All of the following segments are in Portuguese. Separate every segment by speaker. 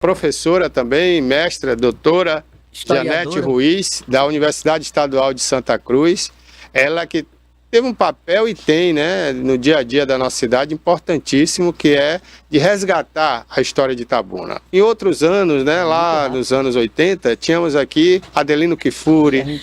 Speaker 1: professora também, mestra, doutora Janete Ruiz, da Universidade Estadual de Santa Cruz. Ela que teve um papel e tem, né, no dia a dia da nossa cidade, importantíssimo, que é de resgatar a história de Itabuna. Em outros anos, né, lá nos anos 80, tínhamos aqui Adelino Kifuri,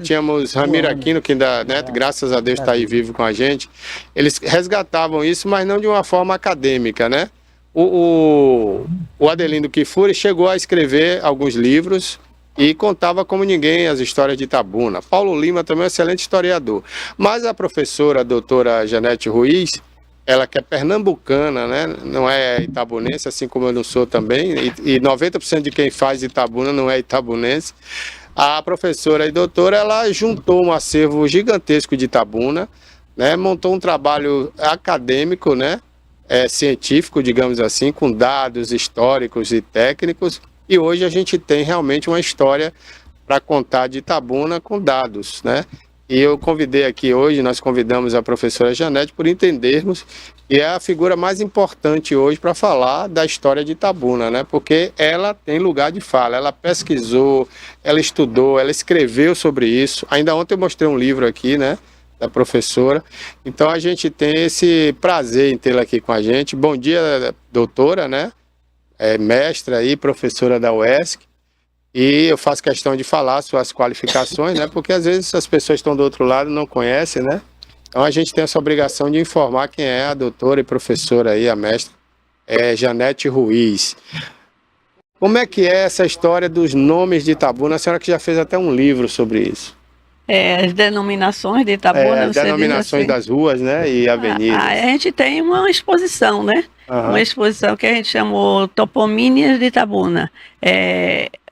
Speaker 1: tínhamos Ramiro Aquino, que ainda, né, graças a Deus está aí vivo com a gente. Eles resgatavam isso, mas não de uma forma acadêmica, né? O Adelino Kifuri chegou a escrever alguns livros e contava como ninguém as histórias de Itabuna. Paulo Lima também é um excelente historiador. Mas a professora, a doutora Janete Ruiz, ela que é pernambucana, né? Não é itabunense, assim como eu não sou também, e 90% de quem faz Itabuna não é itabunense. A professora e doutora, ela juntou um acervo gigantesco de Itabuna, né? Montou um trabalho acadêmico, né? Científico, digamos assim, com dados históricos e técnicos. E hoje a gente tem realmente uma história para contar de Itabuna com dados, né? E eu convidei aqui hoje, nós convidamos a professora Janete por entendermos que é a figura mais importante hoje para falar da história de Itabuna, né? Porque ela tem lugar de fala, ela pesquisou, ela estudou, ela escreveu sobre isso. Ainda ontem eu mostrei um livro aqui, né? Da professora. Então a gente tem esse prazer em tê-la aqui com a gente. Bom dia, doutora, né? Mestra e professora da UESC, e eu faço questão de falar suas qualificações, né, porque às vezes as pessoas estão do outro lado e não conhecem, né, então a gente tem essa obrigação de informar quem é a doutora e professora aí, a mestra Janete Ruiz. Como é que é essa história dos nomes de Itabuna? A senhora que já fez até um livro sobre isso.
Speaker 2: As denominações de Itabuna.
Speaker 1: As denominações das ruas, né, e avenidas.
Speaker 2: A gente tem uma exposição, né? Uma exposição que a gente chamou Toponímias de Itabuna.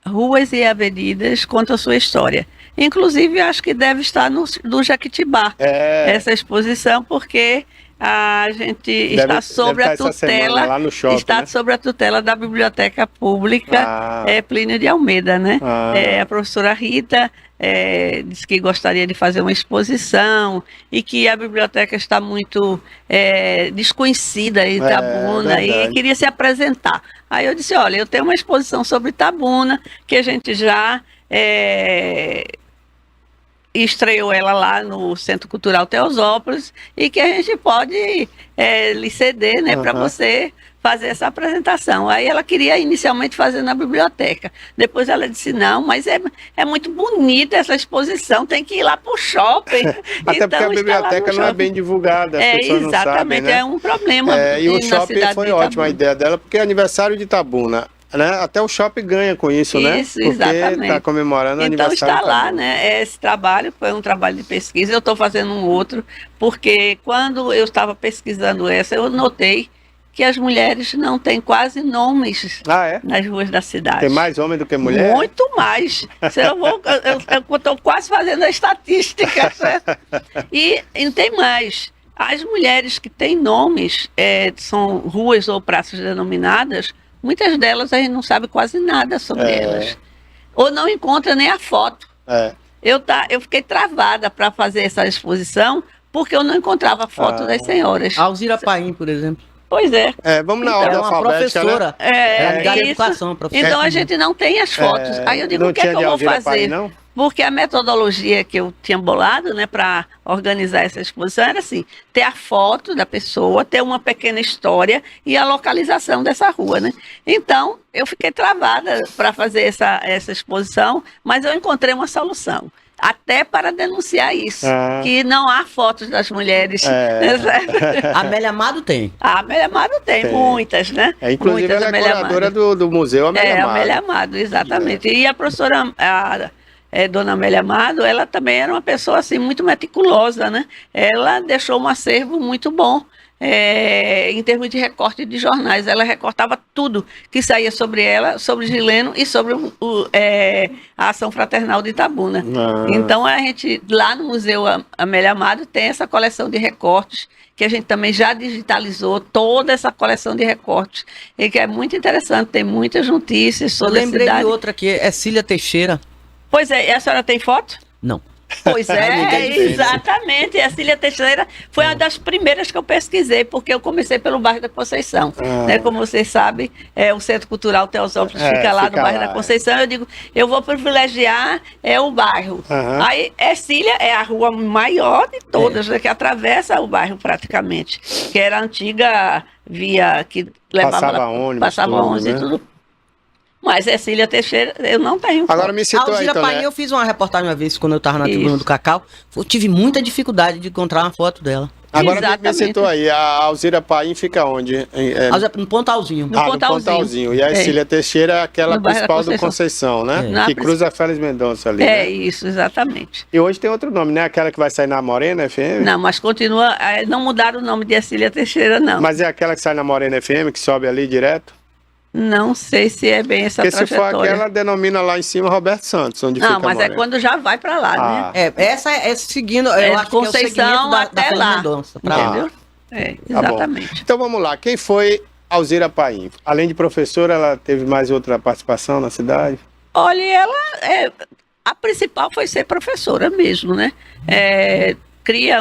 Speaker 2: Ruas e avenidas contam a sua história. Inclusive, acho que deve estar no Jequitibá, essa exposição, porque a gente está sob a tutela, lá no shopping, está, né? Sob a tutela da Biblioteca Pública Plínio de Almeida, né? A professora Rita disse que gostaria de fazer uma exposição e que a biblioteca está muito desconhecida em Itabuna e queria se apresentar. Aí eu disse, olha, eu tenho uma exposição sobre Itabuna que a gente já estreou ela lá no Centro Cultural Teosópolis e que a gente pode lhe ceder, né, para você fazer essa apresentação. Aí ela queria inicialmente fazer na biblioteca. Depois ela disse, não, mas é muito bonita essa exposição, tem que ir lá para o shopping.
Speaker 1: Até então, porque a biblioteca não é bem divulgada, as pessoas não sabem, né?
Speaker 2: É um problema.
Speaker 1: E o shopping foi ótima a ideia dela, porque é aniversário de Itabuna, né? Até o shopping ganha com isso, né?
Speaker 2: Isso, exatamente. Porque
Speaker 1: está comemorando o aniversário.
Speaker 2: Então está lá, né? Esse trabalho foi um trabalho de pesquisa, eu estou fazendo um outro, porque quando eu estava pesquisando essa, eu notei que as mulheres não têm quase nomes nas ruas da cidade.
Speaker 1: Tem mais homem do que mulher?
Speaker 2: Muito mais. Eu estou quase fazendo a estatística. Certo? E tem mais. As mulheres que têm nomes, são ruas ou praças denominadas, muitas delas a gente não sabe quase nada sobre elas. Ou não encontra nem a foto. Eu fiquei travada para fazer essa exposição porque eu não encontrava a foto das senhoras.
Speaker 3: Alzira Paim, por exemplo.
Speaker 2: Pois é.
Speaker 1: Vamos na ordem alfabética,
Speaker 3: professora,
Speaker 1: né?
Speaker 3: ligada à educação, professora.
Speaker 2: Então a gente não tem as fotos. Aí eu digo, o que é que eu vou fazer?
Speaker 1: Paim, não?
Speaker 2: Porque a metodologia que eu tinha bolado, né, para organizar essa exposição era assim, ter a foto da pessoa, ter uma pequena história e a localização dessa rua, né? Então, eu fiquei travada para fazer essa exposição, mas eu encontrei uma solução. Até para denunciar isso, que não há fotos das mulheres.
Speaker 3: A Amélia Amado tem.
Speaker 2: A Amélia Amado tem, muitas, né?
Speaker 1: Inclusive
Speaker 2: muitas,
Speaker 1: ela é curadora do museu Amélia Amado.
Speaker 2: Amélia Amado, exatamente. E a professora... Dona Amélia Amado, ela também era uma pessoa assim, muito meticulosa, né? Ela deixou um acervo muito bom em termos de recorte de jornais. Ela recortava tudo que saía sobre ela, sobre Gileno e sobre a Ação Fraternal de Itabuna. Então, a gente, lá no Museu Amélia Amado, tem essa coleção de recortes, que a gente também já digitalizou toda essa coleção de recortes, e que é muito interessante, tem muitas notícias sobre a cidade.
Speaker 3: Eu lembrei de outra aqui, é Cília Teixeira.
Speaker 2: Pois é, e a senhora tem foto?
Speaker 3: Não.
Speaker 2: Pois
Speaker 3: Ninguém
Speaker 2: é,
Speaker 3: entende.
Speaker 2: exatamente. E a Cília Teixeira foi uma das primeiras que eu pesquisei, porque eu comecei pelo bairro da Conceição. Né? Como vocês sabem, o Centro Cultural Teosópolis fica lá no bairro da Conceição. Eu digo, eu vou privilegiar o bairro. Aí, Cília é a rua maior de todas, né, que atravessa o bairro praticamente, que era a antiga via que levava
Speaker 1: Passava ônibus,
Speaker 2: passava
Speaker 1: tudo,
Speaker 2: ônibus
Speaker 1: né?
Speaker 2: e tudo. Mas Cília Teixeira, eu não tenho
Speaker 1: Agora
Speaker 2: foto.
Speaker 1: me
Speaker 3: A
Speaker 1: citou aí,
Speaker 3: Alzira Paim,
Speaker 1: Toné.
Speaker 3: eu fiz uma reportagem uma vez, quando eu tava na
Speaker 2: Isso.
Speaker 3: Tribuna do Cacau. Eu tive muita dificuldade de encontrar uma foto dela.
Speaker 1: Agora me
Speaker 2: Exatamente.
Speaker 1: citou aí, a Alzira Paim fica onde?
Speaker 3: Alzira, no Pontalzinho.
Speaker 2: No
Speaker 1: no
Speaker 2: Pontalzinho.
Speaker 1: Pontalzinho. E a Cília Teixeira é aquela
Speaker 2: No bairro da
Speaker 1: principal do Conceição, né?
Speaker 2: Na
Speaker 1: Que cruza a Félix Mendonça ali, né?
Speaker 2: Isso, exatamente.
Speaker 1: E hoje tem outro nome, né? Aquela que vai sair na Morena FM?
Speaker 2: Não, mas continua, não mudaram o nome de Cília Teixeira, não.
Speaker 1: Mas é aquela que sai na Morena FM, que sobe ali direto?
Speaker 2: Não sei se é bem essa
Speaker 1: Porque se for
Speaker 2: trajetória.
Speaker 1: aquela, denomina lá em cima Roberto Santos, onde
Speaker 2: Não,
Speaker 1: fica a
Speaker 2: mas é
Speaker 1: Morena.
Speaker 2: quando já vai para lá,
Speaker 1: Ah.
Speaker 2: né?
Speaker 3: Essa é seguindo, eu
Speaker 2: É
Speaker 3: acho que é o
Speaker 2: Conceição
Speaker 3: segmento da
Speaker 2: até
Speaker 3: Félix
Speaker 2: lá.
Speaker 3: Mendonça. pra lá.
Speaker 2: Entendeu?
Speaker 1: Tá bom.
Speaker 2: Exatamente.
Speaker 1: Então vamos lá, quem foi Alzira Paim? Além de professora, ela teve mais outra participação na cidade?
Speaker 2: Olha, a principal foi ser professora mesmo, né? Cria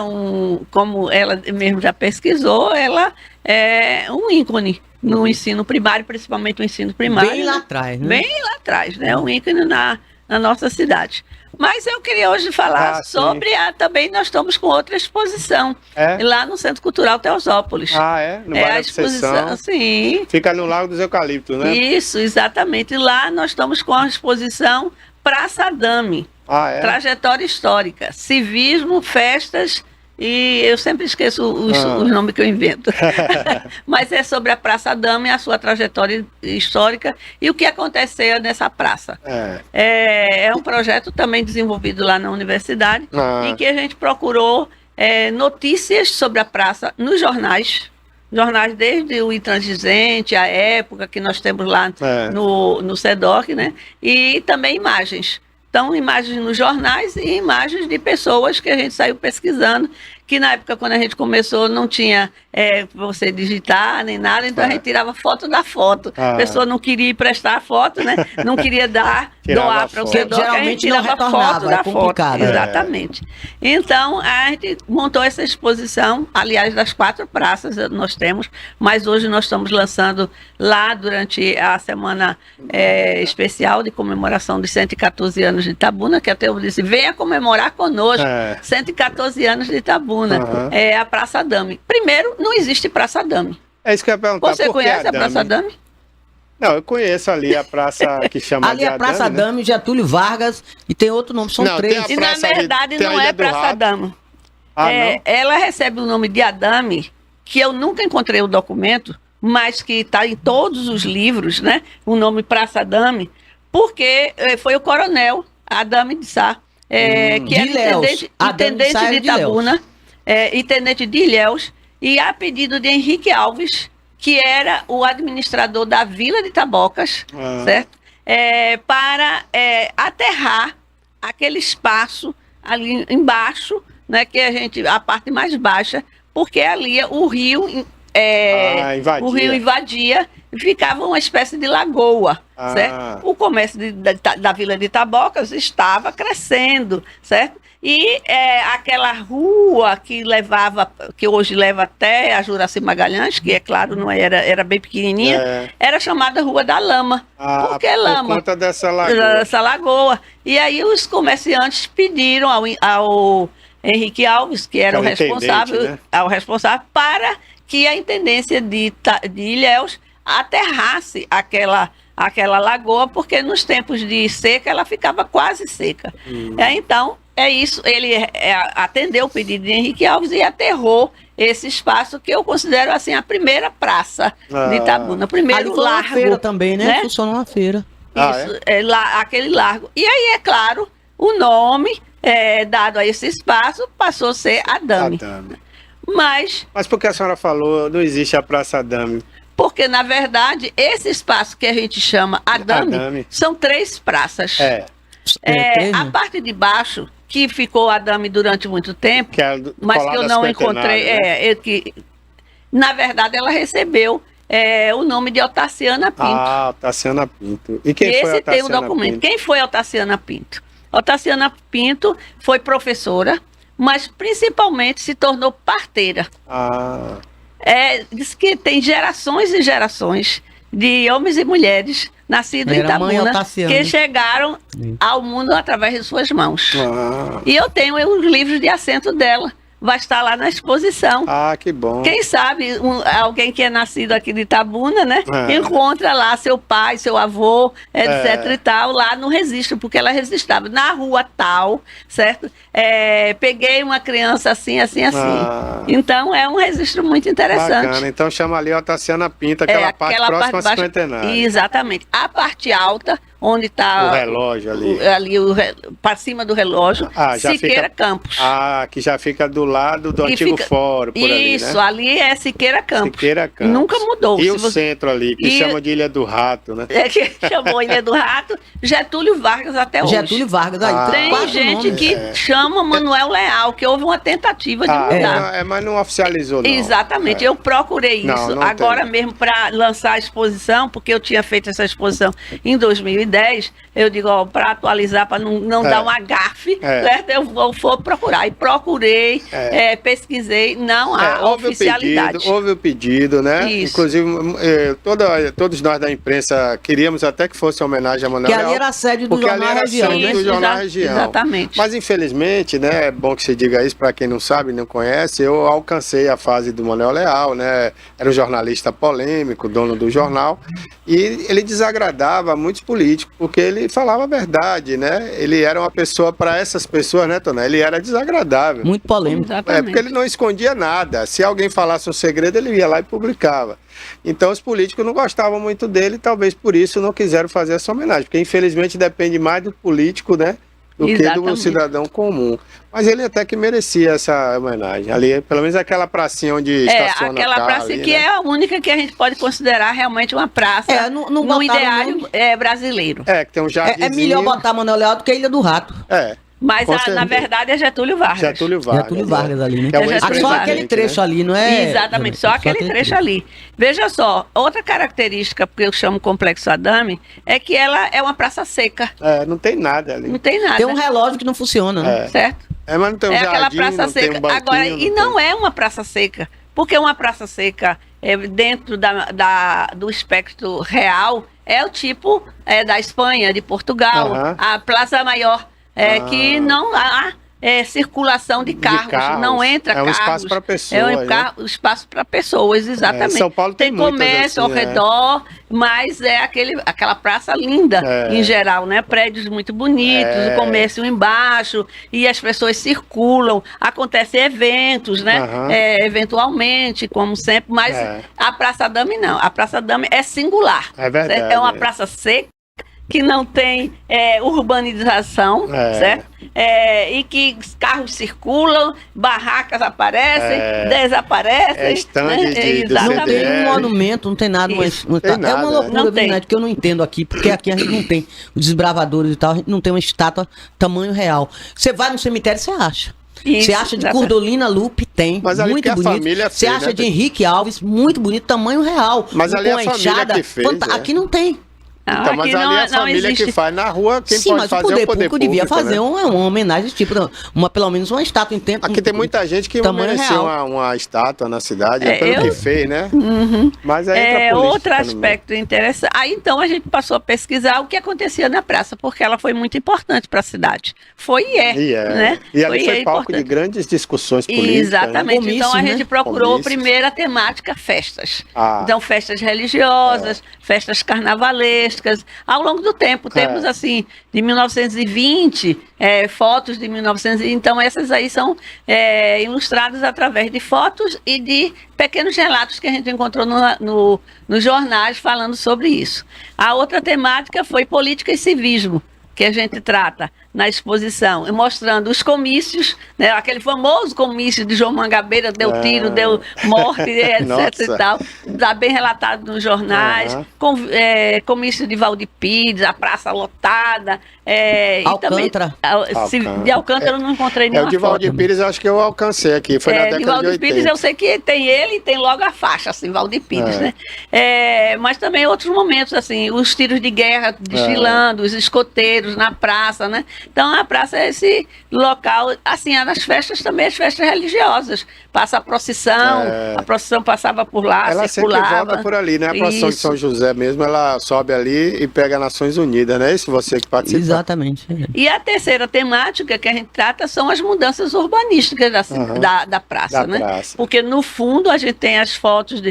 Speaker 2: como ela mesmo já pesquisou, ela é um ícone no ensino primário, principalmente no ensino primário.
Speaker 3: Bem lá
Speaker 2: né?
Speaker 3: atrás, né?
Speaker 2: Bem lá atrás, né? Um ícone na nossa cidade. Mas eu queria hoje falar
Speaker 1: sim.
Speaker 2: sobre também nós estamos com outra exposição
Speaker 1: É?
Speaker 2: lá no Centro Cultural Teosópolis.
Speaker 1: Ah, é? No bairro
Speaker 2: a
Speaker 1: da
Speaker 2: exposição,
Speaker 1: Conceição.
Speaker 2: sim.
Speaker 1: Fica no Lago dos Eucaliptos, né?
Speaker 2: Isso, exatamente. Lá nós estamos com a exposição Praça Dame,
Speaker 1: Ah, é?
Speaker 2: trajetória histórica, civismo, festas e eu sempre esqueço os nomes que eu invento. Mas é sobre a Praça Dame, a sua trajetória histórica e o que aconteceu nessa praça. É um projeto também desenvolvido lá na universidade, em que a gente procurou notícias sobre a praça nos jornais. Jornais desde o Intransigente, a época que nós temos lá no SEDOC, né? E também imagens. Então, imagens nos jornais e imagens de pessoas que a gente saiu pesquisando, que na época, quando a gente começou, não tinha você digitar nem nada, então a gente tirava foto da foto. A pessoa não queria prestar a foto, né? Não queria doar para o SEDOC, a gente
Speaker 3: Geralmente não
Speaker 2: tirava
Speaker 3: retornava,
Speaker 2: foto da
Speaker 3: é complicado.
Speaker 2: foto. Exatamente. Então, a gente montou essa exposição, aliás, das 4 praças nós temos, mas hoje nós estamos lançando lá durante a semana especial de comemoração dos 114 anos de Itabuna, que até eu disse, venha comemorar conosco, 114 anos de Itabuna, é a Praça Dame. Primeiro, não existe Praça Dame.
Speaker 1: É isso que eu ia perguntar.
Speaker 2: Você conhece a Praça Dame?
Speaker 1: Não, eu conheço ali a praça que chama
Speaker 3: Ali
Speaker 1: de
Speaker 3: é a Praça
Speaker 1: Adame, né?
Speaker 3: Dame, Getúlio Vargas, e tem outro nome, são
Speaker 1: Não, tem
Speaker 3: 3.
Speaker 1: a
Speaker 2: E na
Speaker 1: praça ali,
Speaker 2: verdade
Speaker 1: tem a
Speaker 2: não
Speaker 1: Ilha
Speaker 2: é
Speaker 1: do
Speaker 2: Praça
Speaker 1: Rato.
Speaker 2: Dame.
Speaker 1: Ah, não?
Speaker 2: Ela recebe o nome de Adame, que eu nunca encontrei o documento, mas que está em todos os livros, né? O nome Praça Adame, porque foi o coronel Adame de Sá, que era intendente de Itabuna, intendente de Ilhéus, e a pedido de Henrique Alves, que era o administrador da Vila de Tabocas, certo? Para aterrar aquele espaço ali embaixo, né, que a parte mais baixa, porque ali o rio invadia e ficava uma espécie de lagoa, certo? O comércio da Vila de Tabocas estava crescendo, certo? E aquela rua que hoje leva até a Juraci Magalhães, que é claro, não era bem pequenininha, era chamada Rua da Lama. Por que Lama?
Speaker 1: Por conta dessa lagoa.
Speaker 2: Dessa lagoa. E aí os comerciantes pediram ao Henrique Alves, que era o responsável,
Speaker 1: né?
Speaker 2: Para que a intendência de Ilhéus aterrasse aquela lagoa, porque nos tempos de seca ela ficava quase seca. Então, isso, ele atendeu o pedido de Henrique Alves e aterrou esse espaço que eu considero assim a primeira praça de Itabuna, primeiro
Speaker 3: Ali
Speaker 2: largo.
Speaker 3: uma feira também, né? Funcionou uma feira.
Speaker 2: Isso, aquele largo. E aí, é claro, o nome dado a esse espaço passou a ser Adame. Mas
Speaker 1: por que a senhora falou, não existe a Praça Adame?
Speaker 2: Porque, na verdade, esse espaço que a gente chama Adame são 3 praças. A parte de baixo, que ficou Adame durante muito tempo, mas que eu não encontrei, na verdade, ela recebeu o nome de Otaciana Pinto.
Speaker 1: Ah, Otaciana Pinto. E quem foi a Otaciana
Speaker 2: tem o documento.
Speaker 1: Pinto?
Speaker 2: Quem foi a Otaciana Pinto? Otaciana Pinto foi professora, mas principalmente se tornou parteira. Diz que tem gerações e gerações de homens e mulheres nascidos em Itabuna que chegaram ao mundo através de suas mãos. E eu tenho os livros de assento dela. Vai estar lá na exposição.
Speaker 1: Que bom.
Speaker 2: Quem sabe alguém que é nascido aqui de Itabuna, né? Encontra lá seu pai, seu avô, etc e tal, lá no registro, porque ela registrava na rua tal, certo? Peguei uma criança assim, assim, assim. Então é um registro muito interessante. Bacana.
Speaker 1: Então chama ali a Otaciana Pinto, aquela parte próxima ao cinquentenário.
Speaker 2: Exatamente. A parte alta, onde está
Speaker 1: o relógio ali.
Speaker 2: Para cima do relógio, Siqueira Campos.
Speaker 1: Que já fica do lado do antigo fórum, por ali, né?
Speaker 2: Isso, ali é Siqueira Campos.
Speaker 1: Siqueira Campos.
Speaker 2: Nunca mudou.
Speaker 1: E o centro ali, que chama de Ilha do Rato, né?
Speaker 2: Que chamou Ilha do Rato, Getúlio Vargas até hoje.
Speaker 3: Getúlio Vargas, aí
Speaker 2: tem gente que chama Manuel Leal, que houve uma tentativa de mudar.
Speaker 1: Mas não oficializou, não.
Speaker 2: Exatamente, eu procurei isso não agora mesmo para lançar a exposição, porque eu tinha feito essa exposição em 2010, eu digo, para atualizar, para não dar um agafe, certo? Eu vou procurar. E procurei, pesquisei, não há oficialidade.
Speaker 1: Houve o pedido, né?
Speaker 2: Isso.
Speaker 1: Inclusive, todos nós da imprensa queríamos até que fosse homenagem a Manuel Leal.
Speaker 3: Que ali era a sede do Jornal Região, né?
Speaker 1: Do Jornal Região.
Speaker 2: Exatamente.
Speaker 1: Mas, infelizmente, né, é bom que se diga isso para quem não sabe, não conhece, eu alcancei a fase do Manuel Leal, né? Era um jornalista polêmico, dono do jornal, e ele desagradava muitos políticos, porque ele falava a verdade, né? Ele era uma pessoa, para essas pessoas, né, Toné? Ele era desagradável.
Speaker 3: Muito polêmico.
Speaker 1: Porque ele não escondia nada. Se alguém falasse um segredo, ele ia lá e publicava. Então os políticos não gostavam muito dele, talvez por isso não quiseram fazer essa homenagem, porque infelizmente depende mais do político, né, do que do cidadão comum. Mas ele até que merecia essa homenagem. Ali, pelo menos aquela pracinha onde estaciona
Speaker 2: aquela praça ali, que, né, é a única que a gente pode considerar realmente uma praça no ideário brasileiro.
Speaker 1: Que tem um jardim.
Speaker 3: É melhor botar Manuel Leal do que a Ilha do Rato.
Speaker 2: Mas, na verdade, é Getúlio Vargas.
Speaker 3: Getúlio Vargas ali, né?
Speaker 1: Só
Speaker 3: aquele trecho ali, não é?
Speaker 2: Exatamente, só aquele trecho ali. Veja só, outra característica que eu chamo Complexo Adame é que ela é uma praça seca.
Speaker 1: Não tem nada ali.
Speaker 2: Não tem nada.
Speaker 3: Tem um relógio que não funciona, né?
Speaker 2: Certo?
Speaker 1: Mas não tem um jardim,
Speaker 2: aquela praça
Speaker 1: não
Speaker 2: seca.
Speaker 1: tem um banquinho,
Speaker 2: agora, e não é uma praça seca, porque uma praça seca dentro do espectro real é o tipo da Espanha, de Portugal, a Plaza Maior. Que não há circulação de carros, não entra carros.
Speaker 1: É um espaço para pessoas.
Speaker 2: É um espaço para pessoas, exatamente.
Speaker 1: São Paulo tem
Speaker 2: comércio
Speaker 1: assim,
Speaker 2: ao redor, mas é aquela praça linda em geral, né? Prédios muito bonitos, o comércio embaixo, e as pessoas circulam, acontecem eventos, né? Eventualmente, como sempre, mas a Praça Dame não. A Praça Dame é singular.
Speaker 1: É verdade.
Speaker 2: É uma praça seca, que não tem urbanização, certo? E que carros circulam, barracas aparecem, desaparecem.
Speaker 3: Não tem um monumento, não tem nada. É uma loucura, verdade, que eu não entendo aqui, porque aqui a gente não tem os desbravadores e tal, a gente não tem uma estátua tamanho real. Você vai no cemitério, você acha. Você acha de Cordolina Lupe? Tem.
Speaker 1: Mas ali
Speaker 3: muito bonito. Você acha de Henrique Alves? Muito bonito, tamanho real.
Speaker 1: Mas ali a família que fez.
Speaker 3: Aqui não tem.
Speaker 1: Então, mas ali é a família que faz na rua, quem pode fazer
Speaker 3: o
Speaker 1: poder público
Speaker 3: devia fazer uma homenagem desse tipo, pelo menos uma estátua em tempo.
Speaker 1: Aqui tem muita gente que merecia uma estátua na cidade, pelo que fez, né? Mas aí entra a política
Speaker 2: outro aspecto interessante. Aí então a gente passou a pesquisar o que acontecia na praça, porque ela foi muito importante para a cidade. Foi e é. Né?
Speaker 1: E ali foi palco de grandes discussões políticas.
Speaker 2: Exatamente. Né? Então a gente procurou a primeira temática, festas. Então festas religiosas, festas carnavalescas. Ao longo do tempo, temos assim, de 1920, fotos de 1920, então essas aí são ilustradas através de fotos e de pequenos relatos que a gente encontrou nos jornais falando sobre isso. A outra temática foi política e civismo, que a gente trata na exposição, mostrando os comícios, né, aquele famoso comício de João Mangabeira, deu tiro, deu morte, etc e tal, está bem relatado nos jornais, comício de Valdir Pires, a praça lotada,
Speaker 3: Alcântara.
Speaker 2: E também, de Alcântara eu não encontrei nenhuma
Speaker 1: foto. O de Valdir Pires eu acho que eu alcancei aqui, foi na década de 80.
Speaker 2: Valdir Pires eu sei que tem ele e tem logo a faixa, assim, Valdir Pires, né? Mas também outros momentos, assim, os tiros de guerra desfilando, os escoteiros na praça, né? Então a praça é esse local, assim, nas festas também, as festas religiosas. Passa a procissão passava por lá,
Speaker 1: ela
Speaker 2: circulava.
Speaker 1: sempre volta por ali, né? A procissão de São José mesmo, ela sobe ali e pega Nações Unidas, não é isso? Você que participa?
Speaker 3: Exatamente.
Speaker 2: E a terceira temática que a gente trata são as mudanças urbanísticas da praça, né? Porque no fundo a gente tem as fotos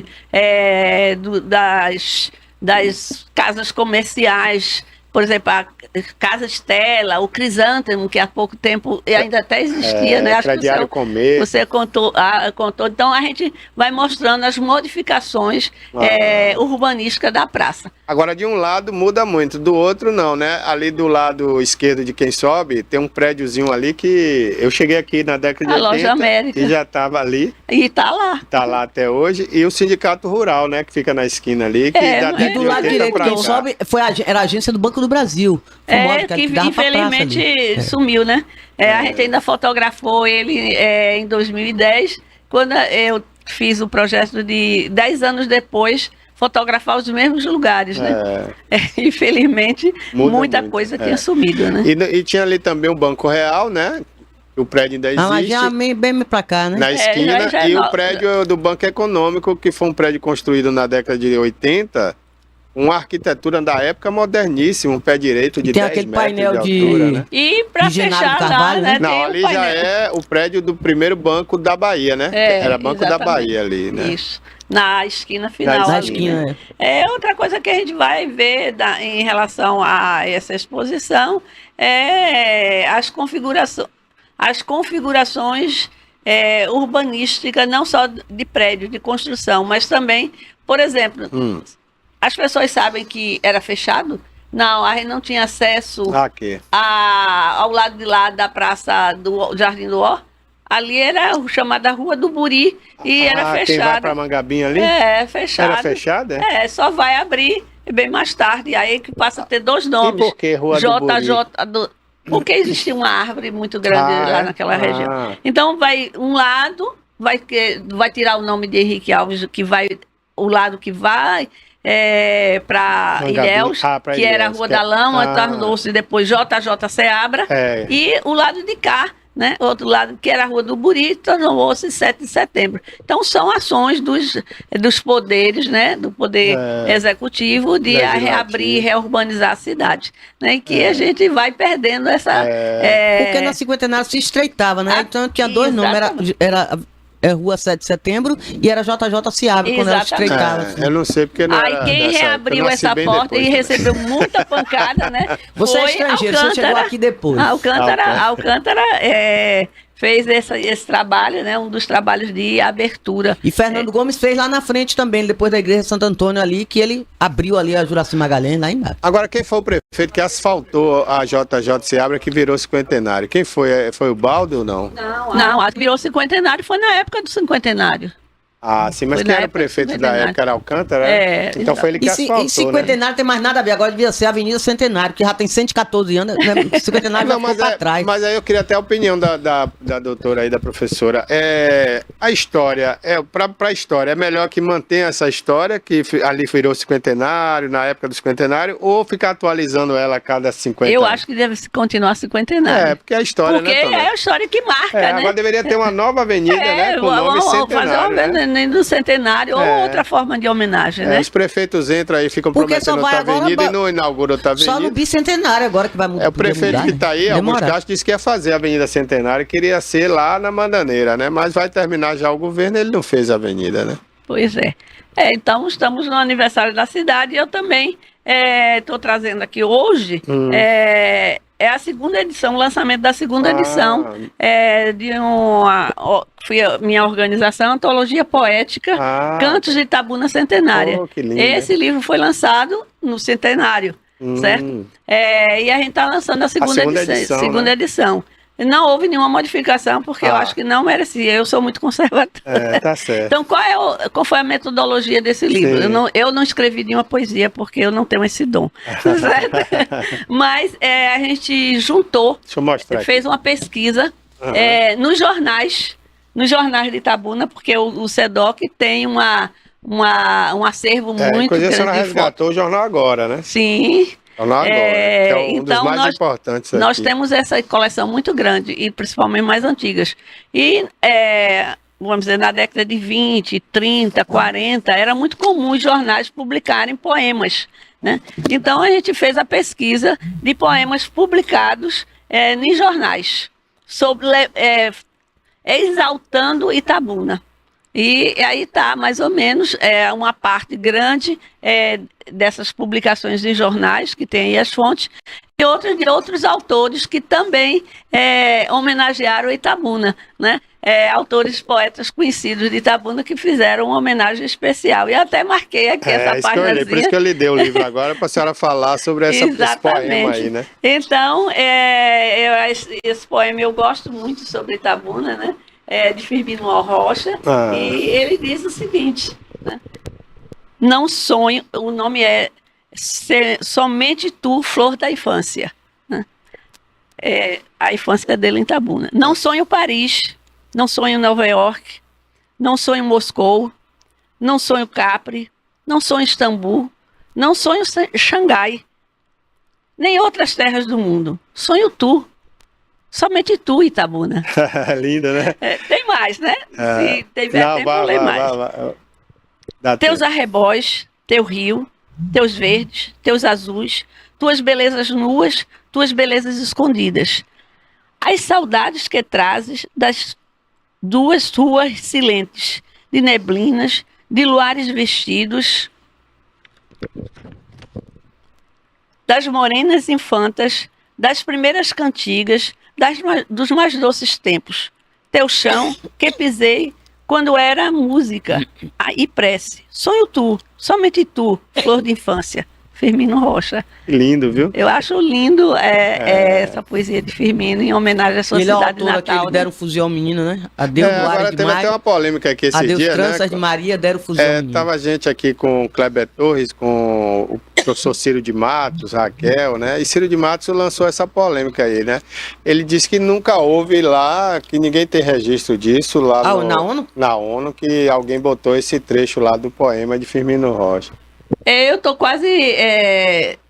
Speaker 2: das casas comerciais, por exemplo, a Casa Estela, o Crisântemo, que há pouco tempo ainda até existia, né? Acho que você contou. Então a gente vai mostrando as modificações urbanísticas da praça.
Speaker 1: Agora, de um lado muda muito, do outro não, né? Ali do lado esquerdo de quem sobe, tem um prédiozinho ali que eu cheguei aqui na década de 80.
Speaker 2: Loja América.
Speaker 1: Que já estava ali.
Speaker 2: E tá lá.
Speaker 1: Tá lá até hoje. E o Sindicato Rural, né? Que fica na esquina ali. Que
Speaker 3: e do lado direito, quem sobe era a agência do Banco do Brasil.
Speaker 2: Que infelizmente sumiu, né? A gente ainda fotografou ele em 2010, quando eu fiz o projeto de 10 anos depois fotografar os mesmos lugares, né? Infelizmente, muita coisa tinha sumido, né?
Speaker 1: E tinha ali também o Banco Real, né? O prédio ainda existe.
Speaker 3: Mas já bem pra cá, né?
Speaker 1: Na esquina. O prédio do Banco Econômico, que foi um prédio construído na década de 80, uma arquitetura da época moderníssima, um pé direito de 10 metros
Speaker 3: painel
Speaker 1: de altura, né?
Speaker 2: E para fechar
Speaker 3: Carvalho,
Speaker 2: lá, né?
Speaker 1: Não, ali já é o prédio do primeiro banco da Bahia, né? Era Banco da Bahia ali, né?
Speaker 2: Isso. Na esquina final.
Speaker 3: Na esquina,
Speaker 2: outra coisa que a gente vai ver em relação a essa exposição as configurações urbanísticas, não só de prédio, de construção, mas também, por exemplo, as pessoas sabem que era fechado? Não, a gente não tinha acesso ao lado de lá da Praça do Jardim do Ó. Ali era chamada Rua do Buri e era fechado.
Speaker 1: Quem vai para Mangabinha ali?
Speaker 2: Fechado.
Speaker 1: Era fechado,
Speaker 2: só vai abrir bem mais tarde. Aí que passa a ter dois nomes.
Speaker 1: E por que Rua do Buri?
Speaker 2: Porque existia uma árvore muito grande lá naquela região. Então um lado vai tirar o nome de Henrique Alves, o lado que vai para Ilhéus, que era a Rua da Lama, tornou-se depois JJ Seabra, e o lado de cá, né, outro lado, que era a Rua do Buri, tornou-se 7 de setembro. Então, são ações dos poderes, né, do poder executivo de reabrir e reurbanizar a cidade. Né, e que a gente vai perdendo essa...
Speaker 3: Porque na Cinquentenário se estreitava, né? Então, tinha dois nomes, era Rua 7 de Setembro e era JJ Seabra, quando ela estreitava.
Speaker 1: Assim. Eu não sei porque não era.
Speaker 2: Aí quem reabriu essa porta e recebeu muita pancada, né?
Speaker 3: Você é estrangeiro,
Speaker 2: Alcântara.
Speaker 3: Você chegou aqui depois.
Speaker 2: Alcântara fez esse trabalho, né? Um dos trabalhos de abertura.
Speaker 3: E Fernando Gomes fez lá na frente também, depois da igreja de Santo Antônio ali, que ele abriu ali a Juraci Magalhães lá embaixo.
Speaker 1: Agora, quem foi o prefeito que asfaltou a JJ Seabra que virou cinquentenário? Quem foi? Foi o Baldo ou não?
Speaker 2: Não, a que virou cinquentenário foi na época do cinquentenário.
Speaker 1: Sim, mas quem era o prefeito da época era Alcântara? Então foi ele que asfaltou,
Speaker 3: e cinquentenário, né? Tem mais nada a ver, agora devia ser a Avenida Centenário, que já tem 114 anos, né? Cinquentenário não, já ficou pra trás.
Speaker 1: Mas aí eu queria até a opinião da doutora aí, da professora. A história, pra história, é melhor que mantenha essa história, que ali virou cinquentenário, na época do cinquentenário, ou ficar atualizando ela a cada 50 anos?
Speaker 2: Eu acho que deve continuar cinquentenário.
Speaker 1: Porque é a história, né,
Speaker 2: Porque é a história que marca, né?
Speaker 1: Agora deveria ter uma nova avenida, né, com o nome Centenário, né?
Speaker 2: Nem do centenário ou outra forma de homenagem, né?
Speaker 1: Os prefeitos entram aí, ficam prometendo outra avenida e não inauguram outra avenida.
Speaker 3: Só no bicentenário agora que vai mudar.
Speaker 1: O prefeito que está aí, Augusto Castro, disse que ia fazer a Avenida Centenário, queria ser lá na Mandaneira, né? Mas vai terminar já o governo, ele não fez a avenida, né?
Speaker 2: Pois é. Então, estamos no aniversário da cidade e eu também estou trazendo aqui hoje... É a segunda edição, o lançamento da segunda edição foi a minha organização, Antologia Poética, Cantos de Itabuna Centenária.
Speaker 1: Que lindo,
Speaker 2: esse livro foi lançado no centenário, certo? E a gente está lançando a segunda edição. Não houve nenhuma modificação, porque eu acho que não merecia. Eu sou muito conservadora.
Speaker 1: Tá certo.
Speaker 2: Então, qual foi a metodologia desse livro? Eu não escrevi nenhuma poesia, porque eu não tenho esse dom. Certo? Mas a gente juntou, fez uma pesquisa nos jornais de Itabuna, porque o SEDOC tem um acervo muito grande.
Speaker 1: A senhora resgatou o jornal agora, né?
Speaker 2: Sim.
Speaker 1: Agora, que é um
Speaker 2: então,
Speaker 1: dos mais importantes aqui.
Speaker 2: Nós temos essa coleção muito grande, e principalmente mais antigas. E, vamos dizer, na década de 20, 30, 40, era muito comum os jornais publicarem poemas, né? Então, a gente fez a pesquisa de poemas publicados em jornais, exaltando Itabuna. E aí está, mais ou menos, uma parte grande dessas publicações de jornais, que tem aí as fontes, e outras de outros autores que também homenagearam Itabuna, né? Autores, poetas conhecidos de Itabuna que fizeram uma homenagem especial. E até marquei aqui essa página.
Speaker 1: Por isso que eu lhe dei o livro agora, para a senhora falar sobre esse poema aí, né?
Speaker 2: Então, esse poema eu gosto muito sobre Itabuna, né? De Firmino Rocha, e ele diz o seguinte, né? Não sonho, o nome é Somente Tu, Flor da Infância, né? A infância dele em Itabuna. Não sonho Paris, não sonho Nova York, não sonho Moscou, não sonho Capri, não sonho Istambul, não sonho Xangai, nem outras terras do mundo. Sonho tu. Somente tu, Itabuna.
Speaker 1: Linda, né?
Speaker 2: Tem mais, né? Se tiver tempo, eu leio mais. Teus arrebóis, teu rio, teus verdes, teus azuis, tuas belezas nuas, tuas belezas escondidas. As saudades que trazes das duas ruas silentes, de neblinas, de luares vestidos, das morenas infantas, das primeiras cantigas, dos mais doces tempos. Teu chão que pisei quando era música e prece. Sonho tu, somente tu, flor de infância. Firmino Rocha.
Speaker 1: Lindo, viu?
Speaker 2: Eu acho lindo essa poesia de Firmino em homenagem à sua cidade natal.
Speaker 3: Ele deram fuzil ao menino, né? Adeus,
Speaker 1: agora teve até uma polêmica aqui esse dia,
Speaker 3: Tranças,
Speaker 1: né?
Speaker 3: de Maria, deram fuzil ao menino.
Speaker 1: Tava a gente aqui com o Kleber Torres, com o professor Ciro de Matos, Raquel, né? E Ciro de Matos lançou essa polêmica aí, né? Ele disse que nunca houve lá, que ninguém tem registro disso lá
Speaker 3: na ONU?
Speaker 1: Na ONU, que alguém botou esse trecho lá do poema de Firmino Rocha.
Speaker 2: Eu estou quase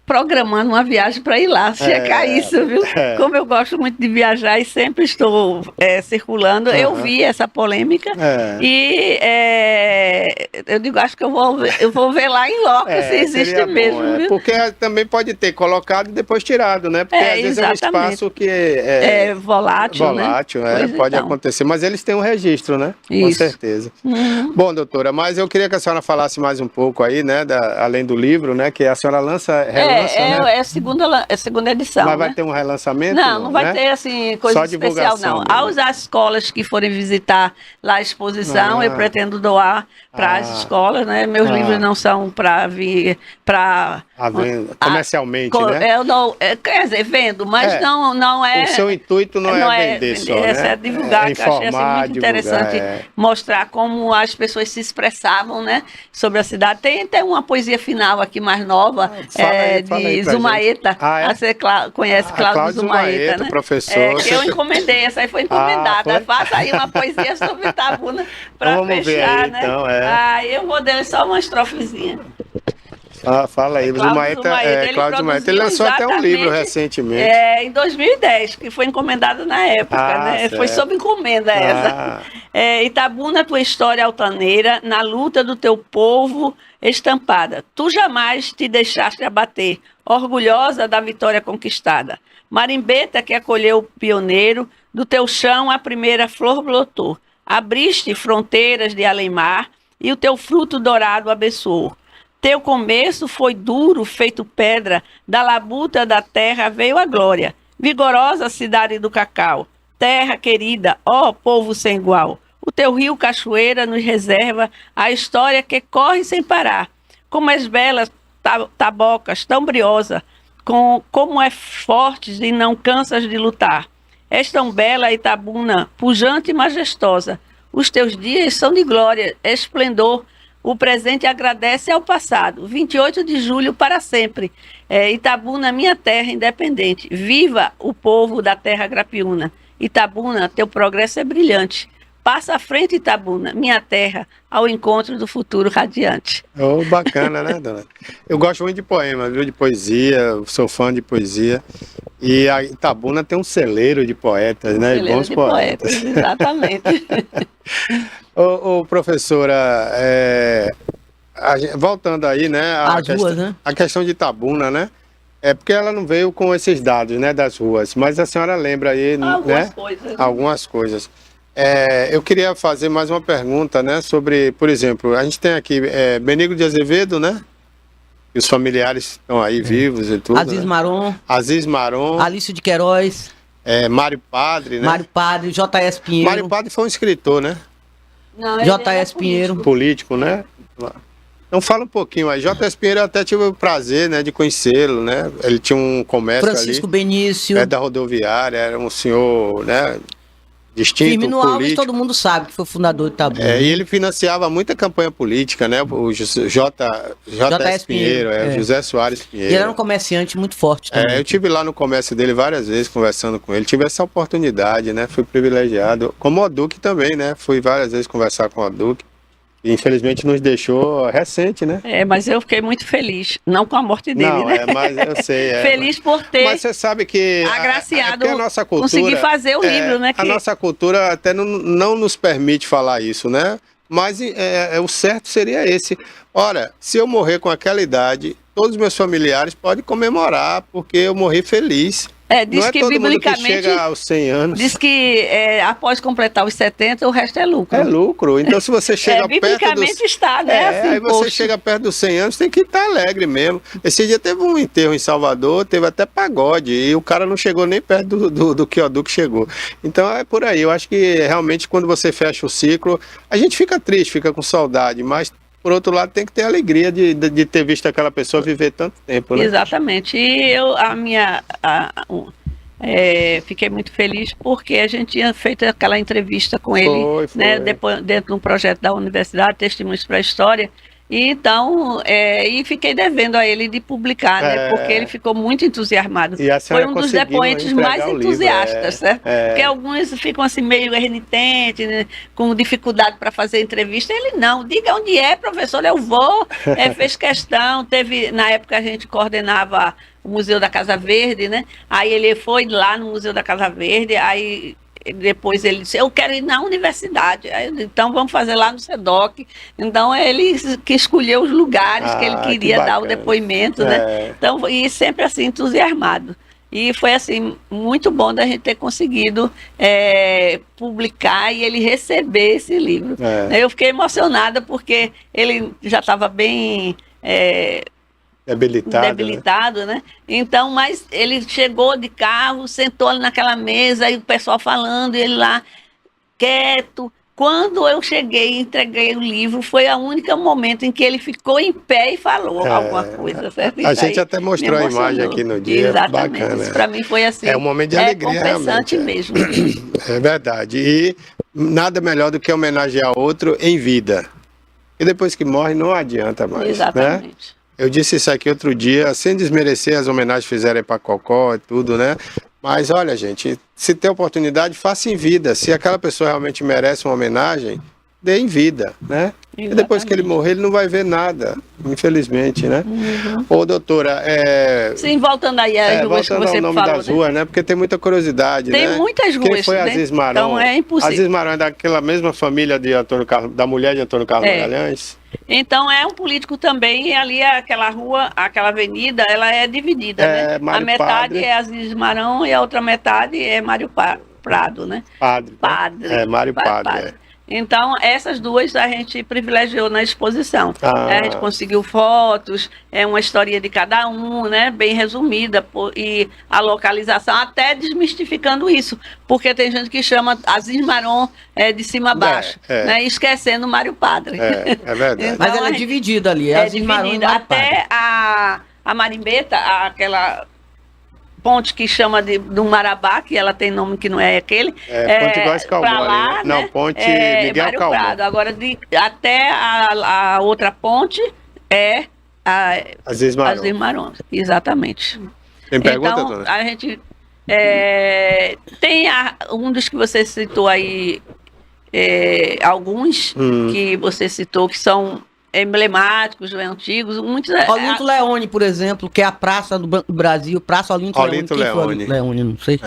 Speaker 2: programando uma viagem para ir lá, checar isso, viu? Como eu gosto muito de viajar e sempre estou circulando, eu vi essa polêmica e eu digo, acho que eu vou ver lá em loco se existe mesmo. Viu?
Speaker 1: Porque também pode ter colocado e depois tirado, né? Porque às vezes é um espaço que é
Speaker 2: volátil,
Speaker 1: né? Pode acontecer, mas eles têm um registro, né? Isso. Com certeza. Bom, doutora, mas eu queria que a senhora falasse mais um pouco aí, né? Além do livro, né? Que a senhora relança, né?
Speaker 2: É a segunda edição.
Speaker 1: Mas vai ter um relançamento?
Speaker 2: Não vai ter assim, coisa especial, não. Aos escolas que forem visitar lá a exposição, eu pretendo doar para as escolas, né? Meus livros não são para vir para
Speaker 1: comercialmente, né?
Speaker 2: Eu não, quer dizer, vendo, mas não é.
Speaker 1: O seu intuito não é vender só, né?
Speaker 2: É divulgar, que eu achei assim, muito interessante mostrar como as pessoas se expressavam, né? Sobre a cidade. Tem uma poesia final aqui mais nova, de Zumaeta. Você conhece Cláudio Zumaeta, né?
Speaker 1: Professor.
Speaker 2: Que eu encomendei, essa aí foi encomendada. Faça aí uma poesia sobre Itabuna para fechar, aí, né? Então, eu vou dele só uma estrofezinha.
Speaker 1: Fala aí, Cláudio Zumaeta, ele lançou até um livro recentemente.
Speaker 2: Em 2010, que foi encomendado na época, né? Certo. Foi sob encomenda essa. Itabuna, tua história altaneira, na luta do teu povo estampada. Tu jamais te deixaste abater, orgulhosa da vitória conquistada. Marimbeta que acolheu o pioneiro, do teu chão a primeira flor brotou. Abriste fronteiras de além-mar e o teu fruto dourado abençoou. Teu começo foi duro, feito pedra, da labuta da terra veio a glória. Vigorosa cidade do cacau, terra querida, ó povo sem igual. O teu rio cachoeira nos reserva a história que corre sem parar. Como és belas tabocas, tão briosa, como é fortes e não cansas de lutar. És tão bela, Itabuna, pujante e majestosa. Os teus dias são de glória, esplendor. O presente agradece ao passado. 28 de julho para sempre. Itabuna, minha terra independente. Viva o povo da terra grapiúna. Itabuna, teu progresso é brilhante. Passa à frente, Itabuna, minha terra, ao encontro do futuro radiante.
Speaker 1: Oh, bacana, né, dona? Eu gosto muito de poemas, viu? De poesia, sou fã de poesia. E a Itabuna tem um celeiro de poetas, né?
Speaker 2: Celeiro
Speaker 1: Bons
Speaker 2: de
Speaker 1: poetas.
Speaker 2: Exatamente.
Speaker 1: Ô, professora, voltando aí, né? A questão de Itabuna, né? É porque ela não veio com esses dados, né, das ruas, mas a senhora lembra aí, né? Algumas coisas. Eu queria fazer mais uma pergunta, né, sobre, por exemplo, a gente tem aqui Benigno de Azevedo, né? E os familiares estão aí vivos e tudo.
Speaker 3: Aziz
Speaker 1: né?
Speaker 3: Maron.
Speaker 1: Aziz Maron.
Speaker 3: Alício de Queiroz.
Speaker 1: Mário Padre, né?
Speaker 3: Mário Padre, J.S. Pinheiro.
Speaker 1: Mário Padre foi um escritor, né?
Speaker 3: J.S. Pinheiro.
Speaker 1: Político, né? Então fala um pouquinho aí. J.S. Pinheiro eu até tive o prazer, né, de conhecê-lo, né? Ele tinha um comércio
Speaker 3: Francisco
Speaker 1: ali.
Speaker 3: Benício.
Speaker 1: Da rodoviária, era um senhor, né? Distinto,
Speaker 3: Firmino
Speaker 1: político.
Speaker 3: Alves, todo mundo sabe que foi fundador de Itabuna.
Speaker 1: E ele financiava muita campanha política, né? O J.S. Pinheiro, o José Soares Pinheiro.
Speaker 3: E ele era um comerciante muito forte também.
Speaker 1: Eu tive lá no comércio dele várias vezes, conversando com ele. Tive essa oportunidade, né? Fui privilegiado. Como o Duque também, né? Fui várias vezes conversar com o Duque. Infelizmente nos deixou recente, né?
Speaker 2: Mas eu fiquei muito feliz, não com a morte dele, né?
Speaker 1: Mas eu sei.
Speaker 2: Feliz por ter
Speaker 1: mas você sabe que
Speaker 2: agraciado,
Speaker 1: a nossa cultura,
Speaker 2: conseguir fazer o livro, né?
Speaker 1: A nossa cultura até não nos permite falar isso, né? Mas o certo seria esse. Ora, se eu morrer com aquela idade, todos os meus familiares podem comemorar, porque eu morri feliz.
Speaker 2: Diz
Speaker 1: não é
Speaker 2: que
Speaker 1: todo
Speaker 2: biblicamente
Speaker 1: mundo que chega aos 100 anos.
Speaker 2: Diz que após completar os 70, o resto é lucro.
Speaker 1: É lucro. Então, se você chega perto dos...
Speaker 2: Biblicamente está, né? Assim,
Speaker 1: aí você chega perto dos 100 anos, tem que estar alegre mesmo. Esse dia teve um enterro em Salvador, teve até pagode, e o cara não chegou nem perto do que o Duque chegou. Então, é por aí. Eu acho que, realmente, quando você fecha o ciclo, a gente fica triste, fica com saudade, mas... Por outro lado, tem que ter a alegria de ter visto aquela pessoa viver tanto tempo, né?
Speaker 2: Exatamente. E eu, fiquei muito feliz porque a gente tinha feito aquela entrevista com ele, né, depois, dentro de um projeto da universidade, Testemunhos para a História. E então, e fiquei devendo a ele de publicar, né? Porque ele ficou muito entusiasmado. Foi um dos depoentes mais entusiastas, certo? Porque alguns ficam assim meio renitentes, né? Com dificuldade para fazer entrevista. Ele não, diga onde é, professor, eu vou. Fez questão, na época a gente coordenava o Museu da Casa Verde, né? Aí ele foi lá no Museu da Casa Verde, aí... Depois ele disse, eu quero ir na universidade. Então vamos fazer lá no SEDOC. Então ele que escolheu os lugares que ele queria dar o depoimento, né? Então, e sempre assim, entusiasmado. E foi assim, muito bom da gente ter conseguido publicar e ele receber esse livro. Eu fiquei emocionada porque ele já estava bem... debilitado, né? Então, mas ele chegou de carro, sentou ali naquela mesa, e o pessoal falando, e ele lá, quieto. Quando eu cheguei e entreguei o livro, foi o único momento em que ele ficou em pé e falou alguma coisa, certo?
Speaker 1: A gente até mostrou a imagem aqui no dia.
Speaker 2: Exatamente.
Speaker 1: Bacana.
Speaker 2: Isso para mim foi assim.
Speaker 1: É um momento de alegria,
Speaker 2: compensante
Speaker 1: realmente.
Speaker 2: mesmo.
Speaker 1: É verdade. E nada melhor do que homenagear outro em vida. E depois que morre, não adianta mais.
Speaker 2: Exatamente.
Speaker 1: Né? Eu disse isso aqui outro dia, sem desmerecer as homenagens que fizeram para Cocó e tudo, né? Mas olha, gente, se tem oportunidade, faça em vida. Se aquela pessoa realmente merece uma homenagem, dê em vida, né? Exatamente. E depois que ele morrer, ele não vai ver nada, infelizmente, né? Ô, doutora,
Speaker 2: Sim, voltando aí às ruas que você falou.
Speaker 1: Voltando ao nome das ruas, né? Porque tem muita curiosidade, né?
Speaker 2: Tem muitas ruas.
Speaker 1: Quem foi Aziz Maron?
Speaker 2: Então é impossível.
Speaker 1: Aziz Maron é daquela mesma família de da mulher de Antônio Carlos Magalhães?
Speaker 2: Então é um político também, e ali aquela rua, aquela avenida, ela é dividida, né?
Speaker 1: Mário
Speaker 2: a metade
Speaker 1: Padre.
Speaker 2: é Aziz Maron e a outra metade é Mário Prado, né?
Speaker 1: Padre. Mário Padre.
Speaker 2: Então, essas duas a gente privilegiou na exposição. A gente conseguiu fotos, uma historinha de cada um, né? Bem resumida, e a localização, até desmistificando isso, porque tem gente que chama Aziz Maron de cima a baixo, né? Esquecendo Mário Padre.
Speaker 1: É verdade.
Speaker 2: Então,
Speaker 3: mas ela é dividida ali, Aziz Maron e Mário
Speaker 2: Padre. Até a Marimbeta, aquela... ponte que chama do Marabá, que ela tem nome que não é aquele.
Speaker 1: Ponte Góes Calmon,
Speaker 2: lá,
Speaker 1: né? Não, ponte Miguel
Speaker 2: Mário
Speaker 1: Calmon.
Speaker 2: Prado. Agora, até a outra ponte é
Speaker 1: Aziz
Speaker 2: Maron. Exatamente.
Speaker 1: Tem pergunta,
Speaker 2: então,
Speaker 1: dona?
Speaker 2: A gente tem um dos que você citou aí, alguns que você citou, que são emblemáticos, antigos, muitos...
Speaker 3: Olinto Leone, por exemplo, que é a praça do Brasil, Praça Olinto Leone. Leone, não sei.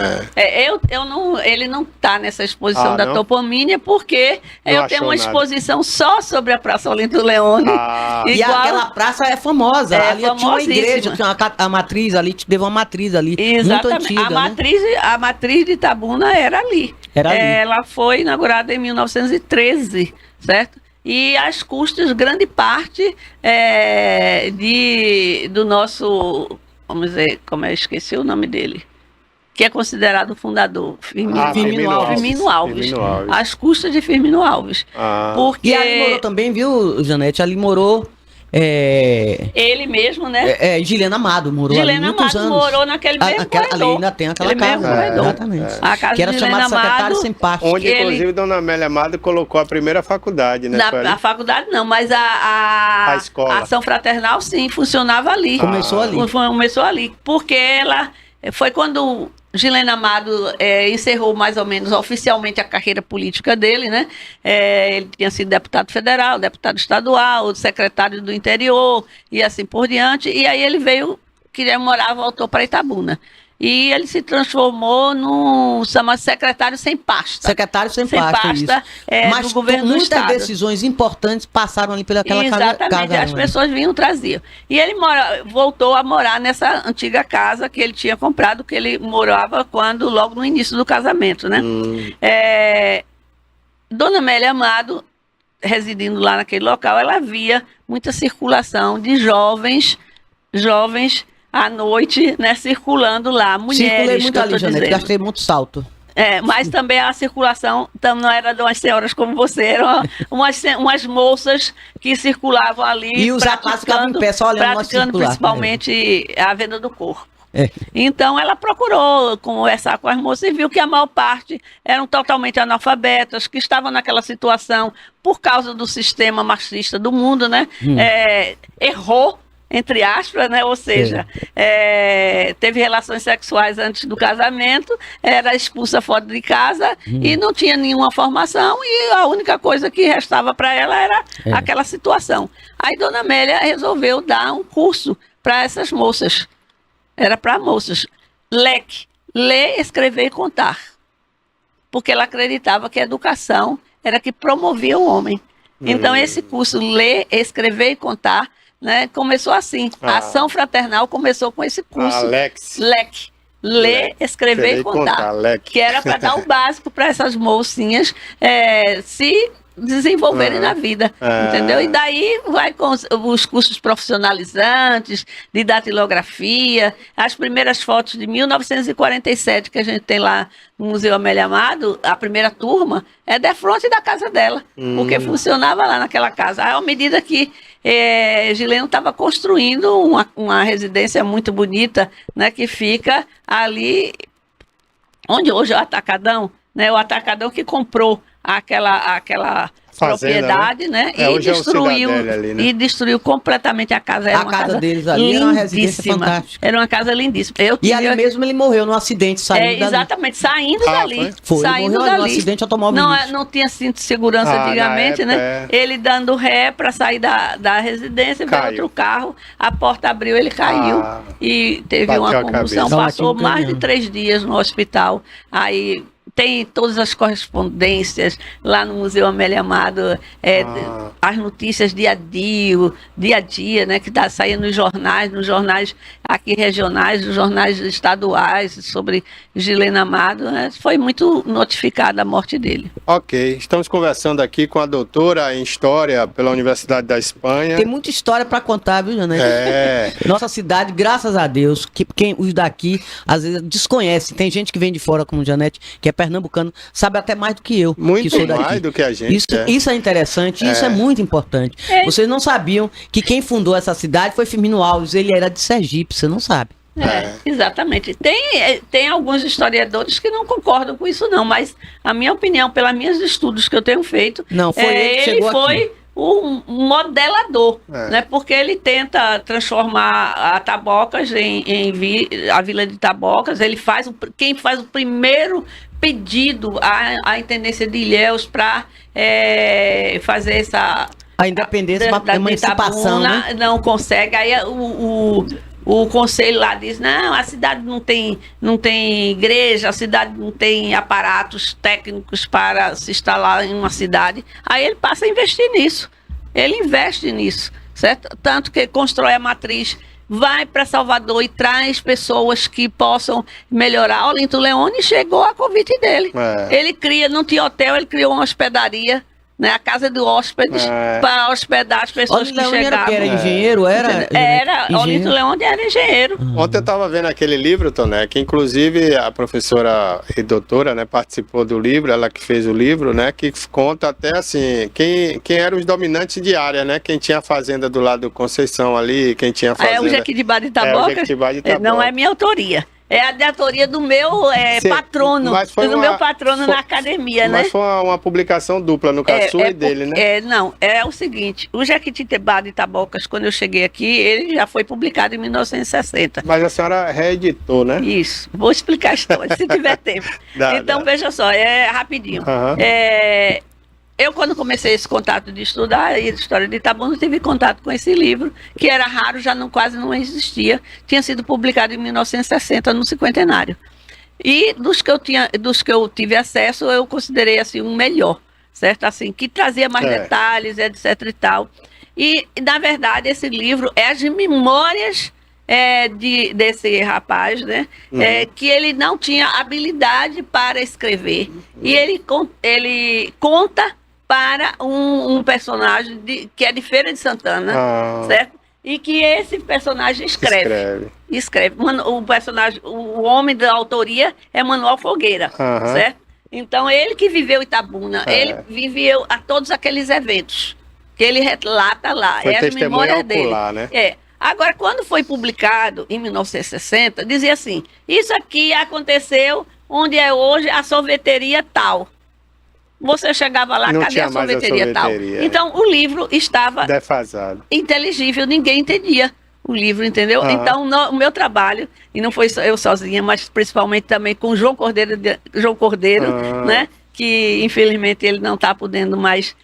Speaker 2: Ele não está nessa exposição da toponímia, porque eu tenho uma exposição só sobre a Praça Olinto Leone.
Speaker 3: E aquela praça é famosa. Ali tinha uma igreja, tinha a matriz ali, teve uma matriz ali, muito antiga.
Speaker 2: A matriz de Itabuna era ali. Ela foi inaugurada em 1913, certo? E às custas, grande parte do nosso, vamos dizer, esqueci o nome dele, que é considerado o fundador, Firmino Alves. Às custas de Firmino Alves.
Speaker 3: Porque... E ali morou também, viu, Janete? Ali morou...
Speaker 2: Ele mesmo, né?
Speaker 3: Gilena Amado morou ali muitos anos.
Speaker 2: Morou naquele mesmo corredor.
Speaker 3: Ali ainda tem aquela casa. Exatamente.
Speaker 2: A casa
Speaker 3: que era chamada Secretário Sem Parte.
Speaker 1: Onde, inclusive, Dona Amélia Amado colocou a primeira faculdade, né?
Speaker 2: A faculdade não, mas a escola. A ação fraternal, sim, funcionava ali.
Speaker 3: Começou ali.
Speaker 2: Começou ali, porque ela... Foi quando Gilena Amado encerrou mais ou menos oficialmente a carreira política dele, né? Ele tinha sido deputado federal, deputado estadual, secretário do interior e assim por diante. E aí ele voltou para Itabuna. E ele se transformou no secretário sem pasta.
Speaker 3: Secretário sem pasta, mas
Speaker 2: do governo do Estado.
Speaker 3: Muitas decisões importantes passaram ali pelaquela casa.
Speaker 2: Exatamente, as pessoas vinham, traziam. E ele voltou a morar nessa antiga casa que ele tinha comprado, que ele morava logo no início do casamento, né? Dona Amélia Amado, residindo lá naquele local, ela via muita circulação de jovens à noite, né, circulando lá, mulheres.
Speaker 3: Circulei muito ali, Janete, gastei muito salto.
Speaker 2: Mas também a circulação não era de umas senhoras como você, eram umas moças que circulavam ali.
Speaker 3: E os rapazes ficavam em pé, só olhando nós circular.
Speaker 2: Principalmente a venda do corpo. Então ela procurou conversar com as moças e viu que a maior parte eram totalmente analfabetas, que estavam naquela situação por causa do sistema machista do mundo, né? Errou, entre aspas, né? Ou seja, teve relações sexuais antes do casamento, era expulsa fora de casa e não tinha nenhuma formação, e a única coisa que restava para ela era aquela situação. Aí Dona Amélia resolveu dar um curso para essas moças. Era para moças. LEC, ler, escrever e contar. Porque ela acreditava que a educação era que promovia o homem. Então esse curso, ler, escrever e contar, né, começou assim. A ação fraternal começou com esse curso. LEC. Ler, escrever e contar. Que era para dar o básico para essas mocinhas se desenvolverem na vida, entendeu? E daí vai com os cursos profissionalizantes, de datilografia, as primeiras fotos de 1947 que a gente tem lá no Museu Amélia Amado, a primeira turma, é de frente da casa dela, porque funcionava lá naquela casa. Aí, à medida que Gileno estava construindo uma residência muito bonita, né, que fica ali onde hoje é o Atacadão, né, o Atacadão que comprou aquela fazenda, propriedade, né? E destruiu completamente a casa. Era uma casa
Speaker 3: deles ali era uma residência fantástica.
Speaker 2: Era uma casa lindíssima.
Speaker 3: E ali mesmo ele morreu num acidente, saindo
Speaker 2: exatamente, saindo dali.
Speaker 3: Foi, saindo dali. Num acidente automobilístico.
Speaker 2: Não tinha cinto de segurança antigamente, né? Ele dando ré para sair da residência, veio outro carro, a porta abriu, ele caiu e teve uma convulsão. Passou mais de 3 dias no hospital. Aí tem todas as correspondências lá no Museu Amélia Amado, as notícias dia a dia, né, que está saindo nos jornais aqui regionais, nos jornais estaduais, sobre Gilena Amado, né, foi muito notificada a morte dele.
Speaker 1: Ok, estamos conversando aqui com a doutora em História pela Universidade da Espanha.
Speaker 3: Tem muita história para contar, viu, Janete? Nossa cidade, graças a Deus, que quem os daqui, às vezes, desconhece. Tem gente que vem de fora, como Janete, que é pernambucano, sabe até mais do que eu.
Speaker 1: Muito
Speaker 3: que sou daqui.
Speaker 1: Mais do que a gente.
Speaker 3: Isso é interessante, isso é muito importante. Vocês não sabiam que quem fundou essa cidade foi Firmino Alves, ele era de Sergipe, você não sabe.
Speaker 2: Exatamente. Tem alguns historiadores que não concordam com isso, não, mas a minha opinião, pelos meus estudos que eu tenho feito,
Speaker 3: não, foi ele que chegou aqui.
Speaker 2: Um modelador, né? Porque ele tenta transformar a Tabocas a Vila de Tabocas. Ele quem faz o primeiro pedido à Intendência de Ilhéus para fazer essa...
Speaker 3: A independência da emancipação, né?
Speaker 2: Não consegue. Aí o conselho lá diz, não, a cidade não tem igreja, a cidade não tem aparatos técnicos para se instalar em uma cidade. Aí ele passa a investir nisso. Ele investe nisso, certo? Tanto que constrói a matriz, vai para Salvador e traz pessoas que possam melhorar. Olinto Leone chegou a convite dele. Ele não tinha hotel, ele criou uma hospedaria, né, a casa do hóspedes, para hospedar as pessoas que chegavam.
Speaker 3: Era engenheiro?
Speaker 2: Olinto Leone era engenheiro.
Speaker 1: Ontem eu estava vendo aquele livro, Toné, que inclusive a professora e doutora, né, participou do livro, ela que fez o livro, né, que conta até assim, quem eram os dominantes de área, né, quem tinha a fazenda do lado do Conceição ali, quem tinha a fazenda...
Speaker 2: o Jequitibá de Itaboca, não é minha autoria. É a de autoria do meu patrono, meu patrono na academia, né?
Speaker 1: Mas foi uma publicação dupla, no caso sua e dele, né?
Speaker 2: Não, é o seguinte, o Jequitibá de Itabocas, quando eu cheguei aqui, ele já foi publicado em 1960.
Speaker 1: Mas a senhora reeditou, né?
Speaker 2: Isso, vou explicar a história, se tiver tempo. Então, veja só, rapidinho. Eu, quando comecei esse contato de estudar a história de Itabuna, tive contato com esse livro, que era raro, quase não existia. Tinha sido publicado em 1960, no cinquentenário. E dos que eu tive acesso, eu considerei assim um melhor, certo? Assim, que trazia mais detalhes, etc e tal. E, na verdade, esse livro é as memórias desse rapaz, né? Que ele não tinha habilidade para escrever. E ele conta para um personagem que é de Feira de Santana, certo? E que esse personagem escreve. O personagem, o homem da autoria é Manuel Fogueira, certo? Então, ele que viveu Itabuna, ele viveu a todos aqueles eventos que ele relata lá.
Speaker 1: Foi
Speaker 2: a memória dele.
Speaker 1: Ocular, né?
Speaker 2: Agora, quando foi publicado, em 1960, dizia assim, isso aqui aconteceu onde é hoje a sorveteria tal. Você chegava lá, cadê a sorveteria tal? Então, o livro estava
Speaker 1: defasado,
Speaker 2: inteligível, ninguém entendia o livro, entendeu? Então, o meu trabalho, e não foi eu sozinha, mas principalmente também com João Cordeiro, né? Que, infelizmente, ele não está podendo mais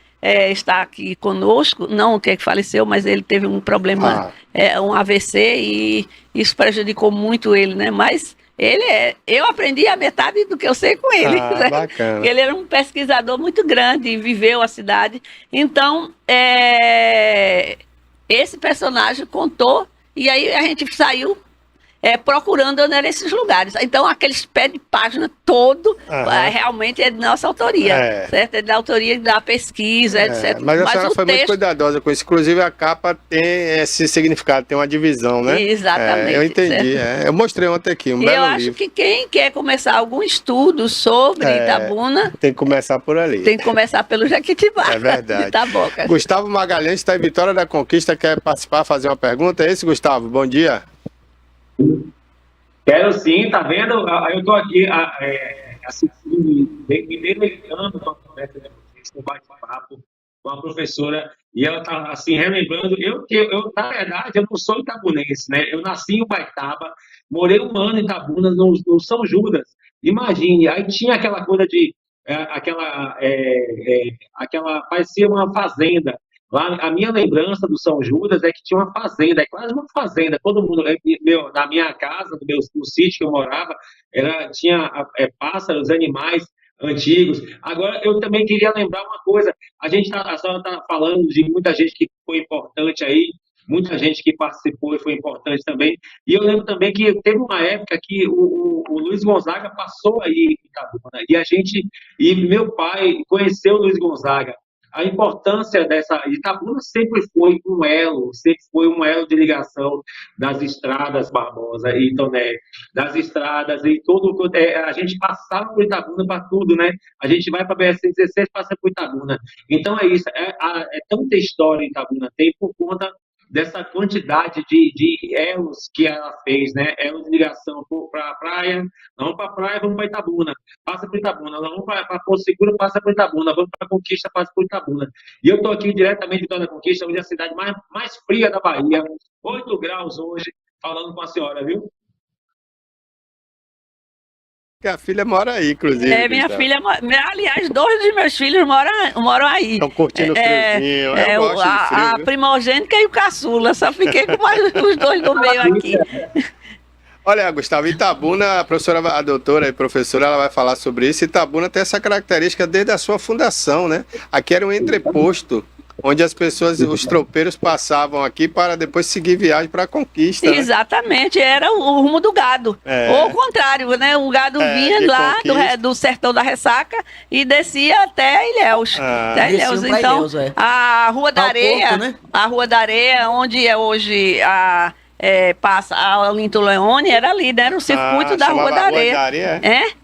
Speaker 2: estar aqui conosco, não que faleceu, mas ele teve um problema, um AVC, e isso prejudicou muito ele, né? Mas... eu aprendi a metade do que eu sei com ele. Né?
Speaker 1: Bacana.
Speaker 2: Ele era um pesquisador muito grande e viveu a cidade. Então, esse personagem contou, e aí a gente saiu procurando onde eram esses lugares. Então, aqueles pés de página todo, realmente é de nossa autoria, certo? É da autoria da pesquisa, etc.
Speaker 1: Mas a senhora foi muito cuidadosa com isso. Inclusive, a capa tem esse significado, tem uma divisão, né?
Speaker 2: Exatamente.
Speaker 1: Eu entendi. Eu mostrei ontem aqui, um belo livro.
Speaker 2: Eu acho que quem quer começar algum estudo sobre Itabuna...
Speaker 1: Tem que começar por ali.
Speaker 2: Tem que começar pelo Jequitibá.
Speaker 1: É verdade.
Speaker 2: De Itabocas.
Speaker 1: Gustavo Magalhães está em Vitória da Conquista, quer participar, fazer uma pergunta? É esse, Gustavo? Bom dia.
Speaker 4: Quero sim, tá vendo? Eu tô aqui assistindo, me deleitando com a conversa de vocês, com o bate-papo com a professora, e ela tá assim, relembrando, eu na verdade, eu não sou itabunense, né? Eu nasci em Ubaitaba, morei um ano em Itabuna, no São Judas. Imagine, aí tinha aquela coisa de, parecia uma fazenda. Lá, a minha lembrança do São Judas é que tinha uma fazenda, quase uma fazenda. Todo mundo, na minha casa, no sítio que eu morava, tinha pássaros, animais antigos. Agora, eu também queria lembrar uma coisa. A senhora está falando de muita gente que foi importante aí, muita gente que participou e foi importante também. E eu lembro também que teve uma época que o Luiz Gonzaga passou aí em Itabuna, e meu pai conheceu o Luiz Gonzaga. A importância Itabuna sempre foi um elo de ligação das estradas, Barbosa e Toné, das estradas e tudo. A gente passava por Itabuna para tudo, né? A gente vai para a BR-116, passa por Itabuna. Então é isso, tanta história em Itabuna tem por conta dessa quantidade de elos que ela fez, né? Elos de ligação para a praia, vamos para a praia, vamos para Itabuna, passa por Itabuna, vamos para Porto Seguro, passa por Itabuna, vamos para Conquista, passa por Itabuna. E eu estou aqui diretamente de Vitória da Conquista, onde é a cidade mais fria da Bahia, 8 graus hoje, falando com a senhora, viu?
Speaker 1: Que a filha mora aí, inclusive.
Speaker 2: Minha filha, aliás, 2 dos meus filhos moram aí.
Speaker 1: Estão curtindo o friozinho. Eu gosto de frio.
Speaker 2: A primogênica e o caçula, só fiquei com os 2 do meio aqui.
Speaker 1: Olha, Gustavo, Itabuna, a doutora e professora, ela vai falar sobre isso. Itabuna tem essa característica desde a sua fundação, né? Aqui era um entreposto, onde as pessoas, os tropeiros passavam aqui para depois seguir viagem para a conquista.
Speaker 2: Exatamente, né? Era o rumo do gado. Ou o contrário, né? O gado vinha lá do sertão da Ressaca e descia até Ilhéus. Então, Ilhéus, a Rua da Areia, Porto, né? A Rua da Areia, onde é hoje passa a Olinto Leone, era ali, né? Era o circuito da Rua da Areia.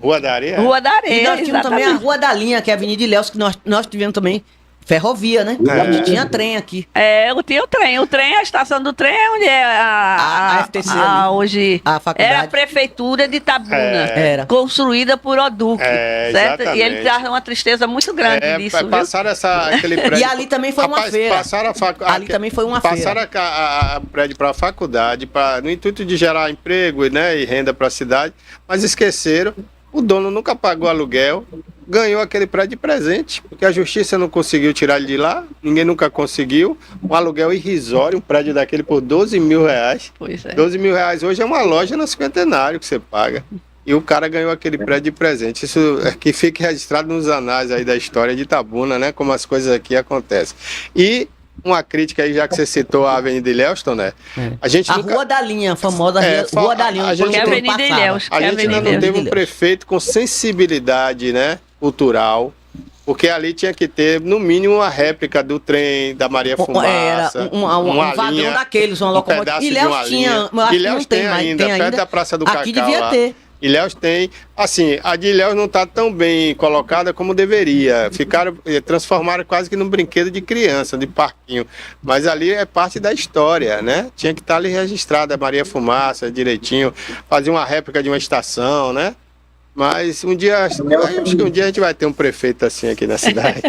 Speaker 1: Rua da Areia?
Speaker 2: Rua da Areia.
Speaker 3: E nós tínhamos também a Rua da Linha, que é a Avenida Ilhéus, que nós tivemos também. Ferrovia, né? Tinha trem aqui.
Speaker 2: Eu tinha o trem. O trem, a estação do trem é onde é a FTC. Hoje
Speaker 3: a faculdade.
Speaker 2: É a prefeitura de Itabuna.
Speaker 3: Era.
Speaker 2: Construída por Oduque. Certo?
Speaker 1: Exatamente.
Speaker 2: E ele traz uma tristeza muito grande disso.
Speaker 1: Passaram aquele prédio.
Speaker 3: E ali também foi uma feira.
Speaker 1: Ali também foi uma feira. Passaram o prédio para a faculdade, no intuito de gerar emprego, né, e renda para a cidade, mas esqueceram. O dono nunca pagou aluguel, ganhou aquele prédio de presente, porque a justiça não conseguiu tirar ele de lá, ninguém nunca conseguiu. Um aluguel irrisório, um prédio daquele por 12 mil reais.
Speaker 2: Pois é.
Speaker 1: 12 mil reais hoje é uma loja no Cinquentenário que você paga. E o cara ganhou aquele prédio de presente. Isso é que fique registrado nos anais aí da história de Itabuna, né? Como as coisas aqui acontecem. E uma crítica aí, já que você citou a Avenida Ilhéuston, né?
Speaker 3: Rua da Linha, a famosa Rua da Linha.
Speaker 1: A gente ainda não teve um prefeito com sensibilidade, né, cultural, porque ali tinha que ter, no mínimo, uma réplica do trem, da Maria Fumaça.
Speaker 3: Era um vagão daqueles, uma locomotiva.
Speaker 1: Ilhéus tinha, Ilhéus tem ainda, perto da Praça do Cacau.
Speaker 3: Aqui devia ter.
Speaker 1: Ilhéus tem, assim, a de Ilhéus não está tão bem colocada como deveria. Transformaram quase que num brinquedo de criança, de parquinho. Mas ali é parte da história, né? Tinha que estar ali registrada a Maria Fumaça direitinho, fazer uma réplica de uma estação, né? Mas acho que um dia a gente vai ter um prefeito assim aqui na cidade.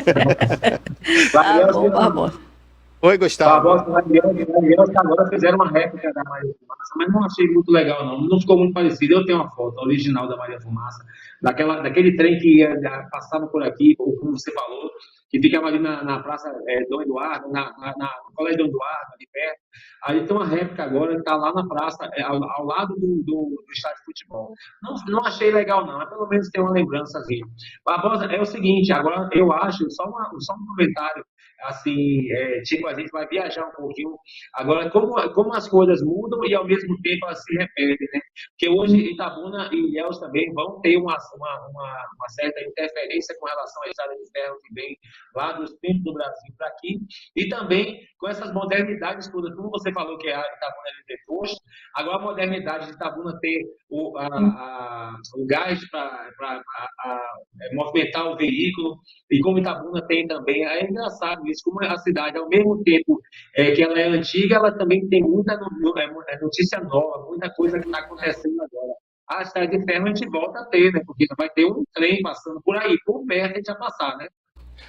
Speaker 1: Oi, Gustavo.
Speaker 4: Agora fizeram uma réplica da Maria Fumaça, mas não achei muito legal, não. Não ficou muito parecido. Eu tenho uma foto original da Maria Fumaça, daquele trem que passava por aqui, como você falou, que ficava ali na Praça Dom Eduardo, no Colégio Dom Eduardo, ali perto. Aí tem uma réplica agora que está lá na praça, ao lado do estádio de futebol. Não achei legal, não, mas pelo menos tem uma lembrançazinha. Barbosa, é o seguinte, agora eu acho, só um comentário, assim, tipo, a gente vai viajar um pouquinho. Agora, como as coisas mudam e ao mesmo tempo elas se repetem, né? Porque hoje Itabuna e Ilhéus também vão ter uma certa interferência com relação à estrada de ferro que vem lá dos tempos do Brasil para aqui, e também com essas modernidades todas, como você falou que a Itabuna é depois, agora a modernidade de Itabuna ter o gás para movimentar o veículo, e como Itabuna tem também, é engraçado isso, como a cidade, ao mesmo tempo que ela é antiga, ela também tem muita notícia nova, muita coisa que está acontecendo agora. A estrada de ferro a gente volta a ter, né? Porque vai ter um trem passando por aí, por perto a gente vai passar, né?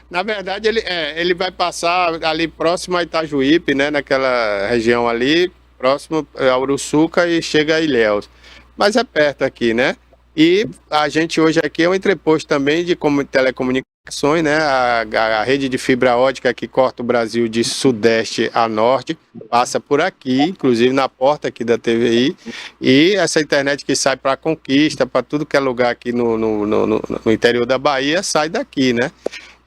Speaker 1: Na verdade, ele vai passar ali próximo a Itajuípe, né? Naquela região ali, próximo a Uruçuca e chega a Ilhéus. Mas é perto aqui, né? E a gente hoje aqui é um entreposto também de telecomunicações, né? A rede de fibra ótica que corta o Brasil de sudeste a norte passa por aqui, inclusive na porta aqui da TVI. E essa internet que sai para a Conquista, para tudo que é lugar aqui no interior da Bahia, sai daqui, né?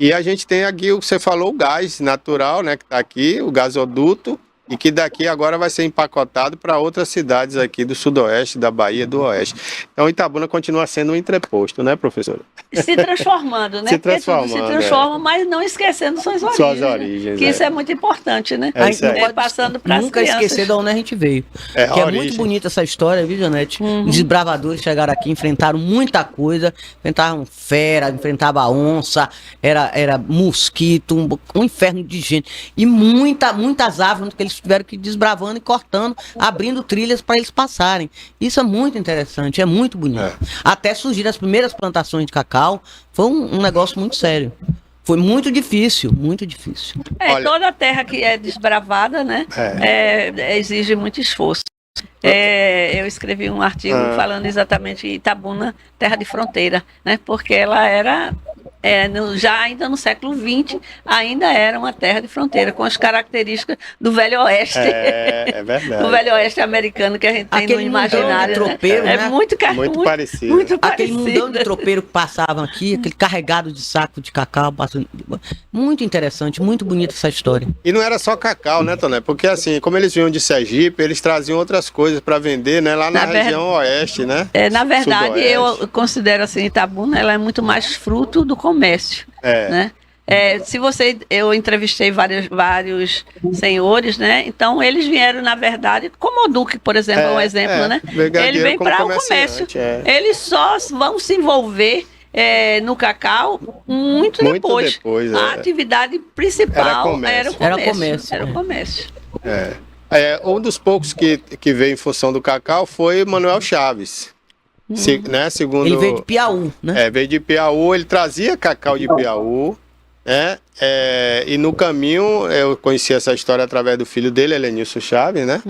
Speaker 1: E a gente tem aqui, o que você falou, o gás natural, né? Que está aqui, o gasoduto. E que daqui agora vai ser empacotado para outras cidades aqui do sudoeste, da Bahia, do oeste. Então Itabuna continua sendo um entreposto, né, professora?
Speaker 2: Se transformando, né?
Speaker 1: Se transforma,
Speaker 2: mas não esquecendo suas origens. Que isso é muito importante, né?
Speaker 3: A gente não pode
Speaker 2: passando para
Speaker 3: nunca esquecer de onde a gente veio. Que é muito bonita essa história, viu, Janete? Os desbravadores chegaram aqui, enfrentaram muita coisa, enfrentaram fera, enfrentavam onça, era mosquito, um inferno de gente. E muitas árvores que eles tiveram que ir desbravando e cortando, abrindo trilhas para eles passarem. Isso é muito interessante, é muito bonito. Até surgir as primeiras plantações de cacau, foi um negócio muito sério. Foi muito difícil, muito difícil.
Speaker 2: Toda a terra que é desbravada, né, exige muito esforço. Eu escrevi um artigo falando exatamente Itabuna, terra de fronteira, né? Porque ela era, já ainda no século XX, ainda era uma terra de fronteira, com as características do Velho Oeste.
Speaker 1: É verdade.
Speaker 2: Do Velho Oeste americano que a gente tem no imaginário.
Speaker 3: De tropeiro,
Speaker 2: né?
Speaker 3: né?
Speaker 2: É muito
Speaker 1: parecido.
Speaker 2: Muito
Speaker 3: aquele
Speaker 2: parecido.
Speaker 3: mundão de tropeiro que passavam aqui, aquele carregado de saco de cacau. Muito interessante, muito bonita essa história.
Speaker 1: E não era só cacau, né, Toné? Porque assim, como eles vinham de Sergipe, eles traziam outras coisas para vender, né, lá na região oeste, né?
Speaker 2: Na verdade,
Speaker 1: Sudoeste.
Speaker 2: eu considero assim, Itabuna, ela é muito mais fruto do comércio, né? Eu entrevistei vários senhores, né? Então eles vieram, na verdade, como o Duque, por exemplo, é um exemplo, né? Ele vem para o comércio. Eles só vão se envolver no cacau muito depois. A atividade principal era o comércio.
Speaker 1: Um dos poucos que veio em função do cacau foi Manuel Chaves. Né? Segundo,
Speaker 3: ele veio de Piauí, né?
Speaker 1: Veio de Piauí, ele trazia cacau de Piauí, né? E no caminho, eu conheci essa história através do filho dele, Helenilson Chaves, né?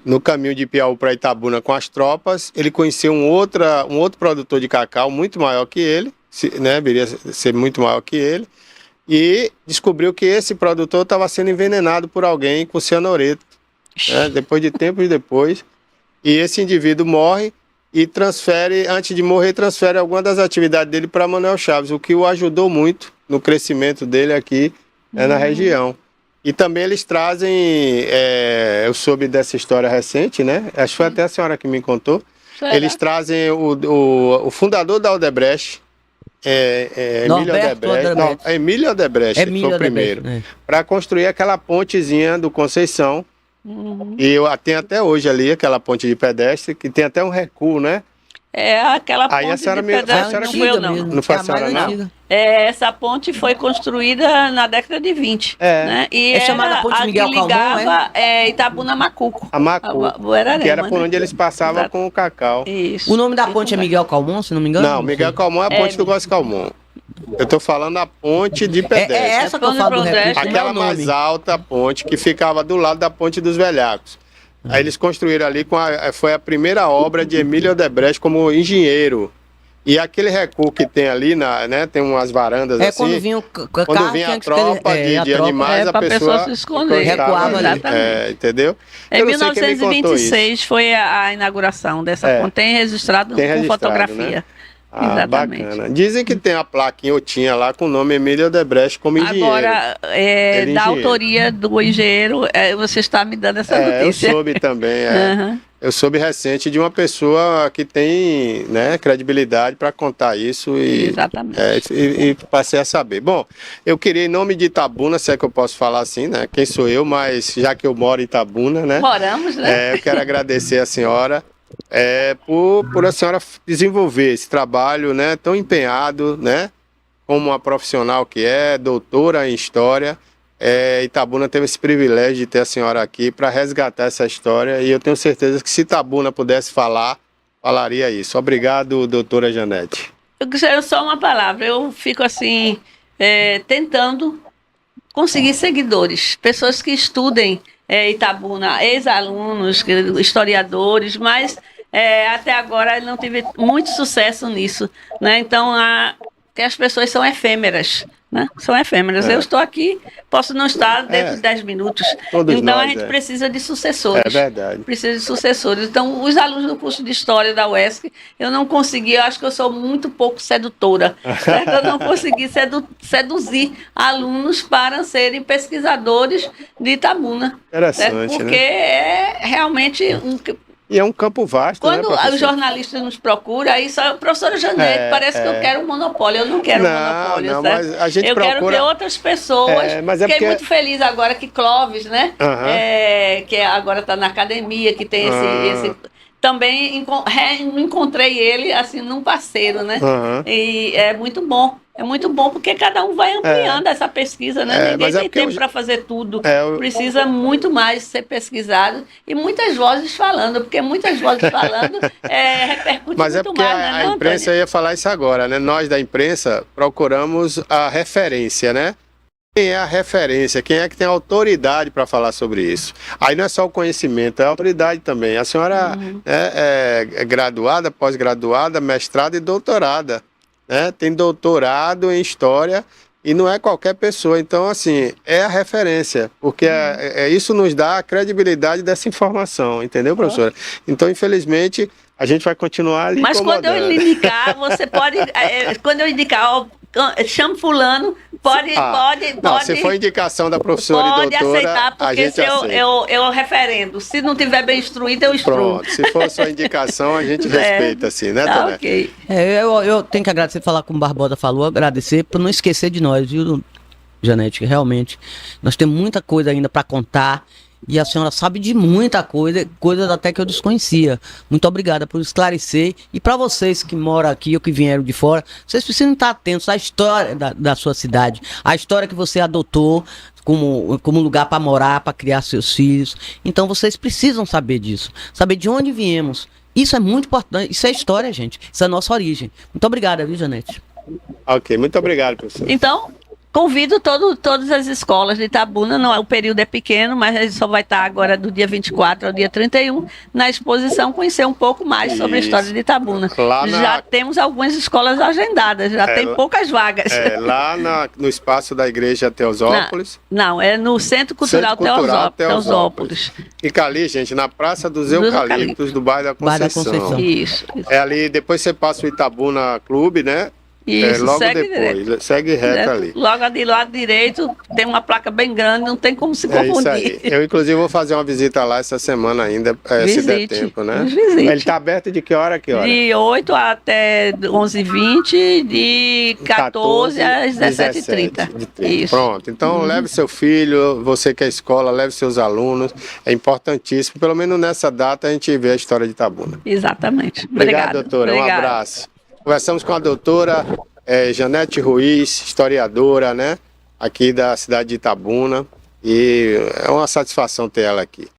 Speaker 1: No caminho de Piauí para Itabuna com as tropas, ele conheceu um outro produtor de cacau muito maior que ele, né? Viria a ser muito maior que ele, e descobriu que esse produtor estava sendo envenenado por alguém com cianureto, né? Depois de tempos depois, e esse indivíduo morre e antes de morrer, transfere alguma das atividades dele para Manuel Chaves, o que o ajudou muito no crescimento dele aqui na região. E também eles trazem, eu soube dessa história recente, né? Acho que foi até a senhora que me contou. Eles trazem o fundador da Odebrecht, Emílio Odebrecht, que foi o primeiro, para construir aquela pontezinha do Conceição. E tem até hoje ali aquela ponte de pedestre, que tem até um recuo, né?
Speaker 2: Aquela ponte de pedestre não foi eu, não.
Speaker 1: Não foi a senhora, não?
Speaker 2: Essa ponte foi construída na década de 20. Né? E
Speaker 3: chamada Ponte Miguel
Speaker 2: Calmon, ligava Itabuna a Macuco.
Speaker 1: A Macuco, que era por onde eles passavam com o cacau.
Speaker 3: O nome da ponte é Miguel Calmon, se não me engano?
Speaker 1: Não, Miguel Calmon é a ponte do Góis Calmon. Eu tô falando a ponte de pedestre.
Speaker 3: Essa que eu falo do recurso.
Speaker 1: Aquela mais alta ponte que ficava do lado da ponte dos Velhacos. Aí eles construíram ali, foi a primeira obra de Emílio Odebrecht como engenheiro. E aquele recuo que tem ali, né, tem umas varandas assim.
Speaker 3: Quando vinha
Speaker 1: a tropa de animais, a pessoa
Speaker 2: se esconder.
Speaker 3: Recuava ali.
Speaker 1: Entendeu?
Speaker 2: Em 1926 foi a inauguração dessa ponte. Tem registrado com fotografia. Né? Exatamente.
Speaker 1: Bacana. Dizem que tem a plaquinha, ou tinha lá, com o nome Emílio Odebrecht como engenheiro.
Speaker 2: Agora, da autoria do engenheiro, você está me dando essa notícia.
Speaker 1: Eu soube também, Eu soube recente de uma pessoa que tem, né, credibilidade para contar isso
Speaker 2: Exatamente.
Speaker 1: E passei a saber. Bom, eu queria, em nome de Itabuna, se é que eu posso falar assim, né? Quem sou eu, mas já que eu moro em Itabuna, né?
Speaker 2: Moramos, né?
Speaker 1: Eu quero agradecer a senhora por a senhora desenvolver esse trabalho, né, tão empenhado, né? Como uma profissional que doutora em História. Itabuna teve esse privilégio de ter a senhora aqui para resgatar essa história, e eu tenho certeza que se Itabuna pudesse falaria isso. Obrigado, doutora Janete.
Speaker 2: Eu só uma palavra, eu fico assim, tentando conseguir seguidores, pessoas que estudem Itabuna, ex-alunos, historiadores, mas até agora não tive muito sucesso nisso, né? Então, que as pessoas são efêmeras, né? São efêmeras. Eu estou aqui, posso não estar dentro de 10 minutos. Então a gente precisa de sucessores. É verdade. Precisa de sucessores. Então, os alunos do curso de História da UESC, eu não consegui, eu acho que eu sou muito pouco sedutora. Certo? Eu não consegui seduzir alunos para serem pesquisadores de Itabuna.
Speaker 1: Interessante,
Speaker 2: porque realmente
Speaker 1: E é um campo vasto,
Speaker 2: quando
Speaker 1: né,
Speaker 2: os jornalistas nos procuram, aí só, professora Janete, parece que eu quero um monopólio. Eu não quero um monopólio, certo?
Speaker 1: Mas a gente
Speaker 2: quero ter outras pessoas. Fiquei muito feliz agora que Clóvis, né? Que agora está na academia, que tem esse também encontrei ele assim num parceiro, né? E é muito bom. É muito bom porque cada um vai ampliando essa pesquisa, né? Ninguém tem tempo para fazer tudo. Precisa muito mais ser pesquisado e muitas vozes falando, porque muitas vozes falando repercute
Speaker 1: mas
Speaker 2: muito
Speaker 1: porque
Speaker 2: mais, né?
Speaker 1: A imprensa ia falar isso agora, né? Nós da imprensa procuramos a referência, né? quem é a referência, quem é que tem autoridade para falar sobre isso. Aí não é só o conhecimento, é a autoridade também. A senhora é graduada, pós-graduada, mestrada e doutorada, né? Tem doutorado em História e não é qualquer pessoa. Então, assim, é a referência, porque isso nos dá a credibilidade dessa informação, entendeu, professora? Então, infelizmente, a gente vai continuar ali incomodando.
Speaker 2: Quando eu lhe indicar, você pode... quando eu indicar, ó, chama fulano, pode...
Speaker 1: Não, se for indicação da professora e doutora,
Speaker 2: aceitar, porque
Speaker 1: a gente aceita.
Speaker 2: eu referendo. Se não tiver bem instruído, eu instruo.
Speaker 1: Pronto, se for sua indicação, a gente respeita, assim, né,
Speaker 2: tá,
Speaker 1: Toné?
Speaker 2: ok.
Speaker 3: Eu tenho que agradecer, falar como o Barbosa falou, agradecer por não esquecer de nós, viu, Janete? Realmente, nós temos muita coisa ainda para contar. E a senhora sabe de muita coisa, coisas até que eu desconhecia. Muito obrigada por esclarecer. E para vocês que moram aqui ou que vieram de fora, vocês precisam estar atentos à história da sua cidade, à história que você adotou como lugar para morar, para criar seus filhos. Então vocês precisam saber disso, saber de onde viemos. Isso é muito importante, isso é história, gente. Isso é a nossa origem. Muito obrigada, viu, Janete?
Speaker 1: Ok, muito obrigado, professor.
Speaker 2: Então, convido todas as escolas de Itabuna, não, o período é pequeno, mas a gente só vai estar agora do dia 24 ao dia 31 na exposição, conhecer um pouco mais sobre a história de Itabuna. Já temos algumas escolas agendadas, já tem poucas vagas.
Speaker 1: Lá no espaço da Igreja Teosópolis.
Speaker 2: Não, é no Centro Cultural Teosópolis.
Speaker 1: Fica ali, gente, na Praça dos Eucaliptos, do bairro da Conceição.
Speaker 2: Isso.
Speaker 1: É ali, depois você passa o Itabuna Clube, né?
Speaker 2: Isso,
Speaker 1: logo
Speaker 2: segue
Speaker 1: depois,
Speaker 2: direito.
Speaker 1: segue reto ali.
Speaker 2: Logo ali, lado direito, tem uma placa bem grande, não tem como se confundir.
Speaker 1: Isso aí. Eu, inclusive, vou fazer uma visita lá essa semana ainda, se der tempo, né?
Speaker 2: Visite.
Speaker 1: Ele está aberto de que hora a que hora?
Speaker 2: De 8 até 11h20, de 14 às 17h30. Isso.
Speaker 1: Pronto, então leve seu filho, você que é escola, leve seus alunos, é importantíssimo, pelo menos nessa data a gente vê a história de Itabuna.
Speaker 2: Exatamente.
Speaker 1: Obrigado, doutora, um abraço. Conversamos com a doutora Janete Ruiz, historiadora, né, aqui da cidade de Itabuna, e é uma satisfação ter ela aqui.